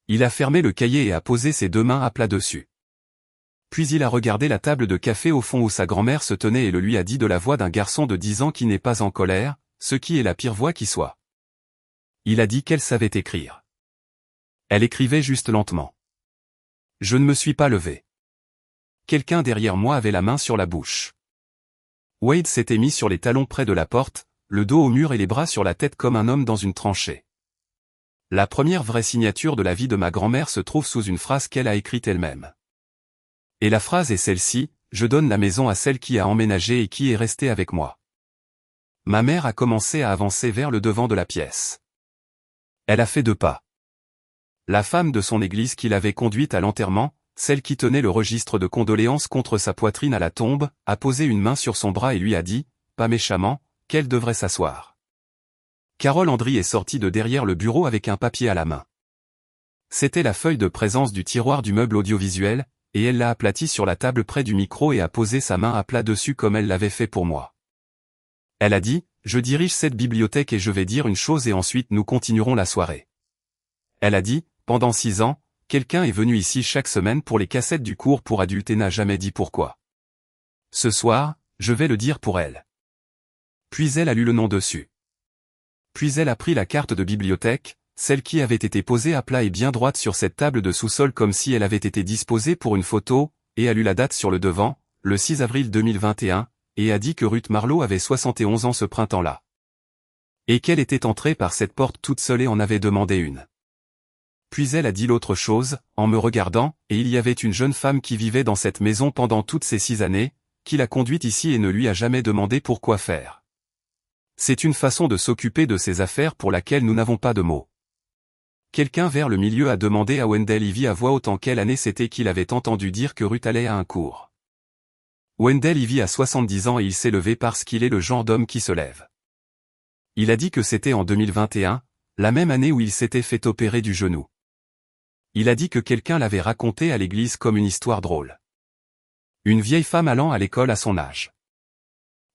Il a fermé le cahier et a posé ses 2 mains à plat dessus. Puis il a regardé la table de café au fond où sa grand-mère se tenait et le lui a dit de la voix d'un garçon de 10 ans qui n'est pas en colère, ce qui est la pire voix qui soit. Il a dit qu'elle savait écrire. Elle écrivait juste lentement. Je ne me suis pas levé. Quelqu'un derrière moi avait la main sur la bouche. Wade s'était mis sur les talons près de la porte, le dos au mur et les bras sur la tête comme un homme dans une tranchée. La première vraie signature de la vie de ma grand-mère se trouve sous une phrase qu'elle a écrite elle-même. Et la phrase est celle-ci, je donne la maison à celle qui a emménagé et qui est restée avec moi. Ma mère a commencé à avancer vers le devant de la pièce. Elle a fait 2 pas. La femme de son église qui l'avait conduite à l'enterrement, celle qui tenait le registre de condoléances contre sa poitrine à la tombe, a posé une main sur son bras et lui a dit, pas méchamment, qu'elle devrait s'asseoir. Carole Andry est sortie de derrière le bureau avec un papier à la main. C'était la feuille de présence du tiroir du meuble audiovisuel, et elle l'a aplatie sur la table près du micro et a posé sa main à plat dessus comme elle l'avait fait pour moi. Elle a dit, je dirige cette bibliothèque et je vais dire une chose et ensuite nous continuerons la soirée. Elle a dit, pendant 6 ans, quelqu'un est venu ici chaque semaine pour les cassettes du cours pour adultes et n'a jamais dit pourquoi. Ce soir, je vais le dire pour elle. Puis elle a lu le nom dessus. Puis elle a pris la carte de bibliothèque, celle qui avait été posée à plat et bien droite sur cette table de sous-sol comme si elle avait été disposée pour une photo, et a lu la date sur le devant, le 6 avril 2021, et a dit que Ruth Marlowe avait 71 ans ce printemps-là. Et qu'elle était entrée par cette porte toute seule et en avait demandé une. Puis elle a dit l'autre chose, en me regardant, et il y avait une jeune femme qui vivait dans cette maison pendant toutes ces 6 années, qui l'a conduite ici et ne lui a jamais demandé pourquoi faire. C'est une façon de s'occuper de ses affaires pour laquelle nous n'avons pas de mots. Quelqu'un vers le milieu a demandé à Wendell Ivy à voix haute en quelle année c'était qu'il avait entendu dire que Ruth allait à un cours. Wendell Ivy a 70 ans et il s'est levé parce qu'il est le genre d'homme qui se lève. Il a dit que c'était en 2021, la même année où il s'était fait opérer du genou. Il a dit que quelqu'un l'avait raconté à l'église comme une histoire drôle. Une vieille femme allant à l'école à son âge.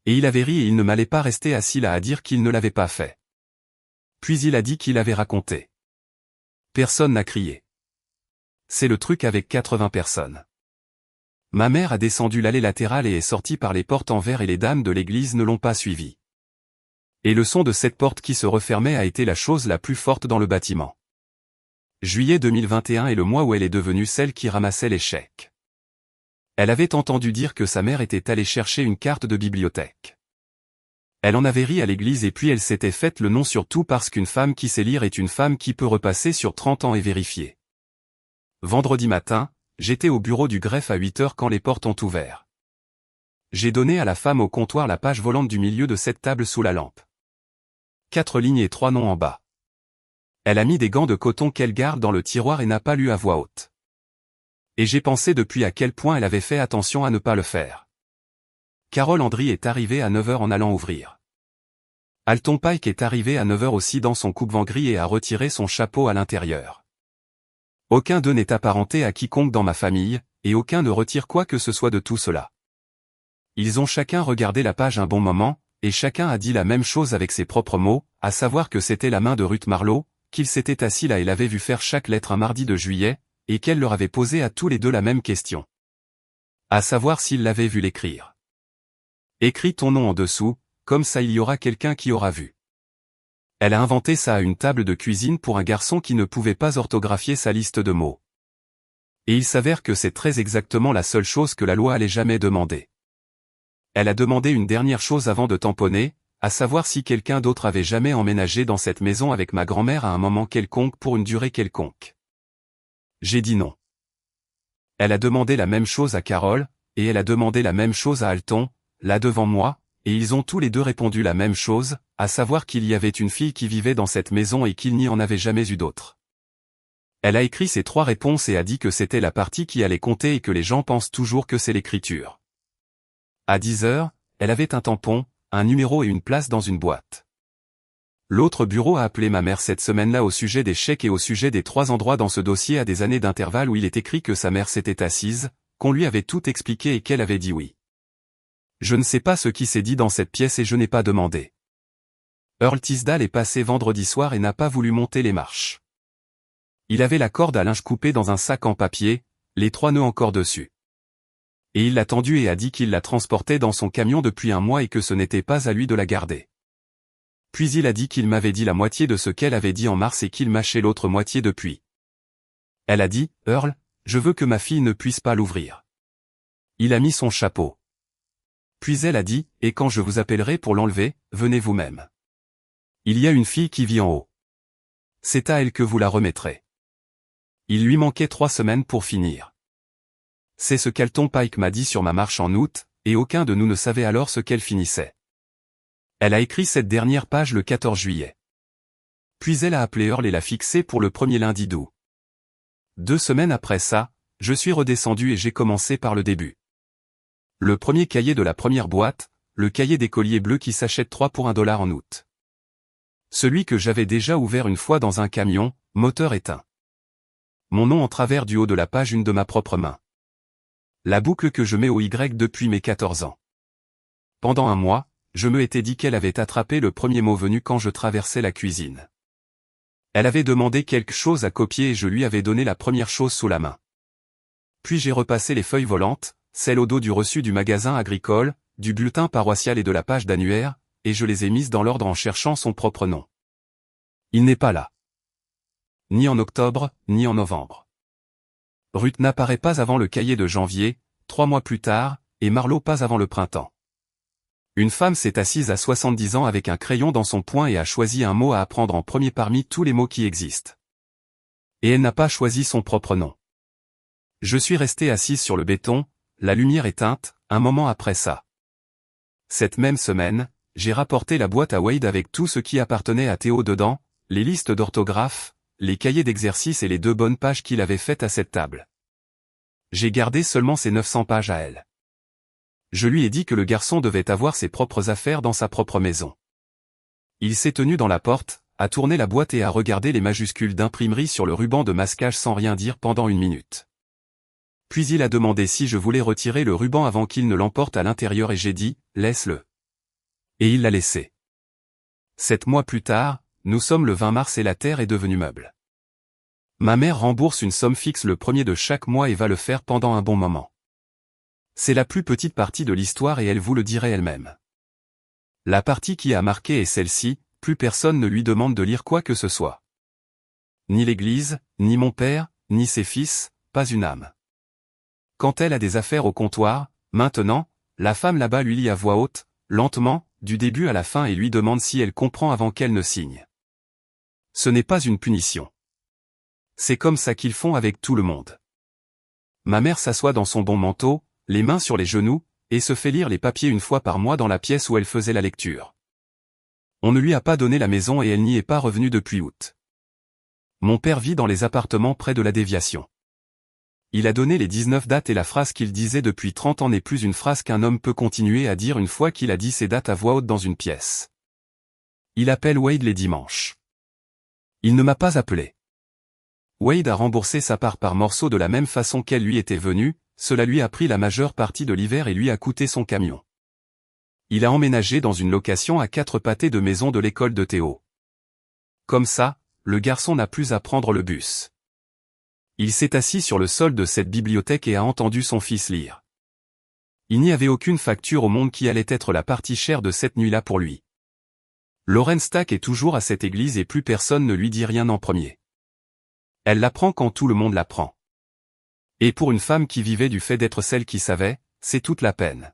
Et il avait ri et il ne m'allait pas rester assis là à dire qu'il ne l'avait pas fait. Puis il a dit qu'il avait raconté. Personne n'a crié. C'est le truc avec 80 personnes. Ma mère a descendu l'allée latérale et est sortie par les portes en verre et les dames de l'église ne l'ont pas suivie. Et le son de cette porte qui se refermait a été la chose la plus forte dans le bâtiment. Juillet 2021 est le mois où elle est devenue celle qui ramassait les chèques. Elle avait entendu dire que sa mère était allée chercher une carte de bibliothèque. Elle en avait ri à l'église et puis elle s'était faite le nom surtout parce qu'une femme qui sait lire est une femme qui peut repasser sur 30 ans et vérifier. Vendredi matin, j'étais au bureau du greffe à 8 heures quand les portes ont ouvert. J'ai donné à la femme au comptoir la page volante du milieu de cette table sous la lampe. 4 lignes et 3 noms en bas. Elle a mis des gants de coton qu'elle garde dans le tiroir et n'a pas lu à voix haute. Et j'ai pensé depuis à quel point elle avait fait attention à ne pas le faire. Carole Andry est arrivée à 9 heures en allant ouvrir. Alton Pike est arrivé à 9 heures aussi dans son coupe-vent gris et a retiré son chapeau à l'intérieur. Aucun d'eux n'est apparenté à quiconque dans ma famille, et aucun ne retire quoi que ce soit de tout cela. Ils ont chacun regardé la page un bon moment, et chacun a dit la même chose avec ses propres mots, à savoir que c'était la main de Ruth Marlowe, qu'il s'était assis là et l'avait vu faire chaque lettre un mardi de juillet, et qu'elle leur avait posé à tous les deux la même question. À savoir s'ils l'avaient vu l'écrire. Écris ton nom en dessous, comme ça il y aura quelqu'un qui aura vu. Elle a inventé ça à une table de cuisine pour un garçon qui ne pouvait pas orthographier sa liste de mots. Et il s'avère que c'est très exactement la seule chose que la loi allait jamais demander. Elle a demandé une dernière chose avant de tamponner, à savoir si quelqu'un d'autre avait jamais emménagé dans cette maison avec ma grand-mère à un moment quelconque pour une durée quelconque. J'ai dit non. Elle a demandé la même chose à Carole, et elle a demandé la même chose à Alton, là devant moi, et ils ont tous les deux répondu la même chose, à savoir qu'il y avait une fille qui vivait dans cette maison et qu'il n'y en avait jamais eu d'autre. Elle a écrit ces 3 réponses et a dit que c'était la partie qui allait compter et que les gens pensent toujours que c'est l'écriture. À 10 heures, elle avait un tampon, un numéro et une place dans une boîte. L'autre bureau a appelé ma mère cette semaine-là au sujet des chèques et au sujet des 3 endroits dans ce dossier à des années d'intervalle où il est écrit que sa mère s'était assise, qu'on lui avait tout expliqué et qu'elle avait dit oui. Je ne sais pas ce qui s'est dit dans cette pièce et je n'ai pas demandé. Earl Tisdale est passé vendredi soir et n'a pas voulu monter les marches. Il avait la corde à linge coupée dans un sac en papier, les 3 nœuds encore dessus. Et il l'a tendue et a dit qu'il la transportait dans son camion depuis un mois et que ce n'était pas à lui de la garder. Puis il a dit qu'il m'avait dit la moitié de ce qu'elle avait dit en mars et qu'il mâchait l'autre moitié depuis. Elle a dit, Earl, je veux que ma fille ne puisse pas l'ouvrir. Il a mis son chapeau. Puis elle a dit, et quand je vous appellerai pour l'enlever, venez vous-même. Il y a une fille qui vit en haut. C'est à elle que vous la remettrez. Il lui manquait 3 semaines pour finir. C'est ce qu'Alton Pike m'a dit sur ma marche en août, et aucun de nous ne savait alors ce qu'elle finissait. Elle a écrit cette dernière page le 14 juillet. Puis elle a appelé Earl et l'a fixé pour le premier lundi d'août. 2 semaines après ça, je suis redescendu et j'ai commencé par le début. Le premier cahier de la première boîte, le cahier des colliers bleus qui s'achète 3 pour $1 en août. Celui que j'avais déjà ouvert une fois dans un camion, moteur éteint. Mon nom en travers du haut de la page une de ma propre main. La boucle que je mets au Y depuis mes 14 ans. Pendant un mois, je me étais dit qu'elle avait attrapé le premier mot venu quand je traversais la cuisine. Elle avait demandé quelque chose à copier et je lui avais donné la première chose sous la main. Puis j'ai repassé les feuilles volantes, celles au dos du reçu du magasin agricole, du bulletin paroissial et de la page d'annuaire, et je les ai mises dans l'ordre en cherchant son propre nom. Il n'est pas là. Ni en octobre, ni en novembre. Ruth n'apparaît pas avant le cahier de janvier, 3 mois plus tard, et Marlowe pas avant le printemps. Une femme s'est assise à 70 ans avec un crayon dans son poing et a choisi un mot à apprendre en premier parmi tous les mots qui existent. Et elle n'a pas choisi son propre nom. Je suis resté assise sur le béton, la lumière éteinte, un moment après ça. Cette même semaine, j'ai rapporté la boîte à Wade avec tout ce qui appartenait à Théo dedans, les listes d'orthographe, les cahiers d'exercices et les 2 bonnes pages qu'il avait faites à cette table. J'ai gardé seulement ses 900 pages à elle. Je lui ai dit que le garçon devait avoir ses propres affaires dans sa propre maison. Il s'est tenu dans la porte, a tourné la boîte et a regardé les majuscules d'imprimerie sur le ruban de masquage sans rien dire pendant 1 minute. Puis il a demandé si je voulais retirer le ruban avant qu'il ne l'emporte à l'intérieur et j'ai dit, laisse-le. Et il l'a laissé. 7 mois plus tard, nous sommes le 20 mars et la terre est devenue meuble. Ma mère rembourse une somme fixe le 1er de chaque mois et va le faire pendant un bon moment. C'est la plus petite partie de l'histoire et elle vous le dirait elle-même. La partie qui a marqué est celle-ci, plus personne ne lui demande de lire quoi que ce soit. Ni l'Église, ni mon père, ni ses fils, pas une âme. Quand elle a des affaires au comptoir, maintenant, la femme là-bas lui lit à voix haute, lentement, du début à la fin et lui demande si elle comprend avant qu'elle ne signe. Ce n'est pas une punition. C'est comme ça qu'ils font avec tout le monde. Ma mère s'assoit dans son bon manteau, les mains sur les genoux, et se fait lire les papiers 1 fois par mois dans la pièce où elle faisait la lecture. On ne lui a pas donné la maison et elle n'y est pas revenue depuis août. Mon père vit dans les appartements près de la déviation. Il a donné les 19 dates et la phrase qu'il disait depuis 30 ans n'est plus une phrase qu'un homme peut continuer à dire une fois qu'il a dit ces dates à voix haute dans une pièce. Il appelle Wade les dimanches. Il ne m'a pas appelé. Wade a remboursé sa part par morceaux de la même façon qu'elle lui était venue, cela lui a pris la majeure partie de l'hiver et lui a coûté son camion. Il a emménagé dans une location à 4 pâtés de maison de l'école de Théo. Comme ça, le garçon n'a plus à prendre le bus. Il s'est assis sur le sol de cette bibliothèque et a entendu son fils lire. Il n'y avait aucune facture au monde qui allait être la partie chère de cette nuit-là pour lui. Lauren Stack est toujours à cette église et plus personne ne lui dit rien en premier. Elle l'apprend quand tout le monde l'apprend. Et pour une femme qui vivait du fait d'être celle qui savait, c'est toute la peine.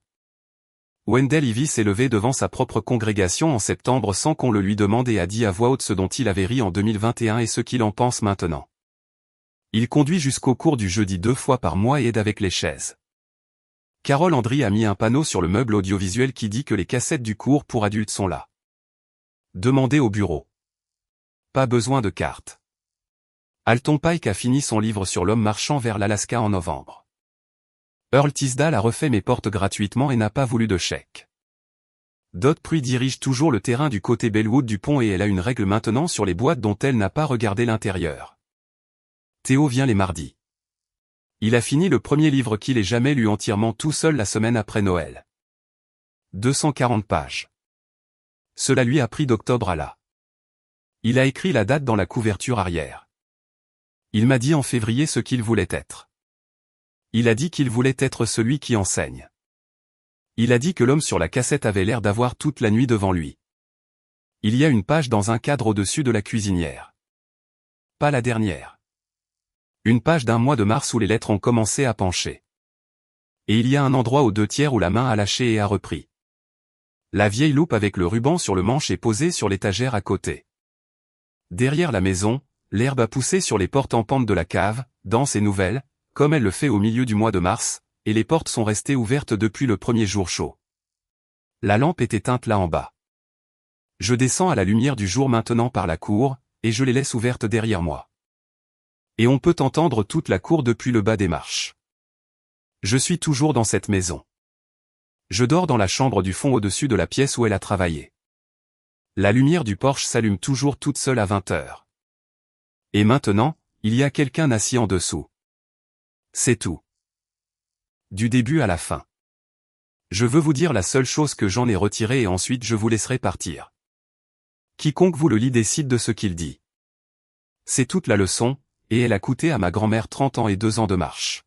Wendell Ivy s'est levé devant sa propre congrégation en septembre sans qu'on le lui demande et a dit à voix haute ce dont il avait ri en 2021 et ce qu'il en pense maintenant. Il conduit jusqu'au cours du jeudi 2 fois par mois et aide avec les chaises. Carole Andry a mis un panneau sur le meuble audiovisuel qui dit que les cassettes du cours pour adultes sont là. Demandez au bureau. Pas besoin de carte. Alton Pike a fini son livre sur l'homme marchant vers l'Alaska en novembre. Earl Tisdale a refait mes portes gratuitement et n'a pas voulu de chèque. Dot Pruitt dirige toujours le terrain du côté Bellwood du pont et elle a une règle maintenant sur les boîtes dont elle n'a pas regardé l'intérieur. Théo vient les mardis. Il a fini le premier livre qu'il ait jamais lu entièrement tout seul la semaine après Noël. 240 pages. Cela lui a pris d'octobre à là. Il a écrit la date dans la couverture arrière. Il m'a dit en février ce qu'il voulait être. Il a dit qu'il voulait être celui qui enseigne. Il a dit que l'homme sur la cassette avait l'air d'avoir toute la nuit devant lui. Il y a une page dans un cadre au-dessus de la cuisinière. Pas la dernière. Une page d'un mois de mars où les lettres ont commencé à pencher. Et il y a un endroit aux 2/3 où la main a lâché et a repris. La vieille loupe avec le ruban sur le manche est posée sur l'étagère à côté. Derrière la maison, l'herbe a poussé sur les portes en pente de la cave, dense et nouvelle, comme elle le fait au milieu du mois de mars, et les portes sont restées ouvertes depuis le premier jour chaud. La lampe est éteinte là en bas. Je descends à la lumière du jour maintenant par la cour, et je les laisse ouvertes derrière moi. Et on peut entendre toute la cour depuis le bas des marches. Je suis toujours dans cette maison. Je dors dans la chambre du fond au-dessus de la pièce où elle a travaillé. La lumière du porche s'allume toujours toute seule à 20 heures. Et maintenant, il y a quelqu'un assis en dessous. C'est tout. Du début à la fin. Je veux vous dire la seule chose que j'en ai retirée et ensuite je vous laisserai partir. Quiconque vous le lit décide de ce qu'il dit. C'est toute la leçon, et elle a coûté à ma grand-mère 30 ans et 2 ans de marche.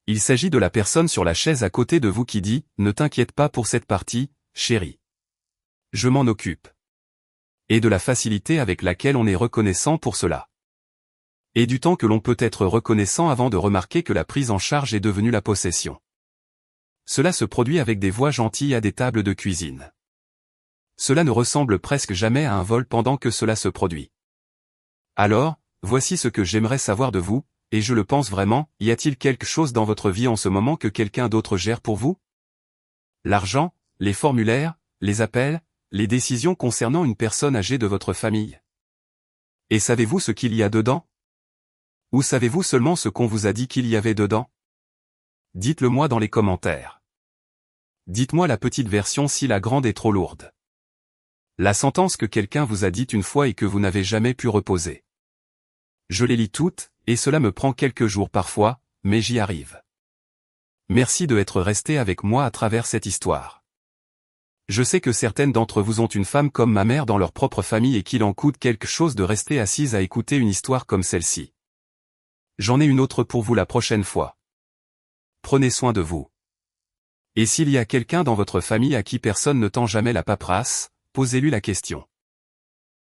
Il s'agit de la personne sur la chaise à côté de vous qui dit « Ne t'inquiète pas pour cette partie, chérie. Je m'en occupe. Et de la facilité avec laquelle on est reconnaissant pour cela. Et du temps que l'on peut être reconnaissant avant de remarquer que la prise en charge est devenue la possession. Cela se produit avec des voix gentilles à des tables de cuisine. Cela ne ressemble presque jamais à un vol pendant que cela se produit. Alors, voici ce que j'aimerais savoir de vous, et je le pense vraiment, y a-t-il quelque chose dans votre vie en ce moment que quelqu'un d'autre gère pour vous? L'argent, les formulaires, les appels, les décisions concernant une personne âgée de votre famille. Et savez-vous ce qu'il y a dedans? Ou savez-vous seulement ce qu'on vous a dit qu'il y avait dedans? Dites-le moi dans les commentaires. Dites-moi la petite version si la grande est trop lourde. La sentence que quelqu'un vous a dite une fois et que vous n'avez jamais pu reposer. Je les lis toutes, et cela me prend quelques jours parfois, mais j'y arrive. Merci de être resté avec moi à travers cette histoire. Je sais que certaines d'entre vous ont une femme comme ma mère dans leur propre famille et qu'il en coûte quelque chose de rester assise à écouter une histoire comme celle-ci. J'en ai une autre pour vous la prochaine fois. Prenez soin de vous. Et s'il y a quelqu'un dans votre famille à qui personne ne tend jamais la paperasse, posez-lui la question.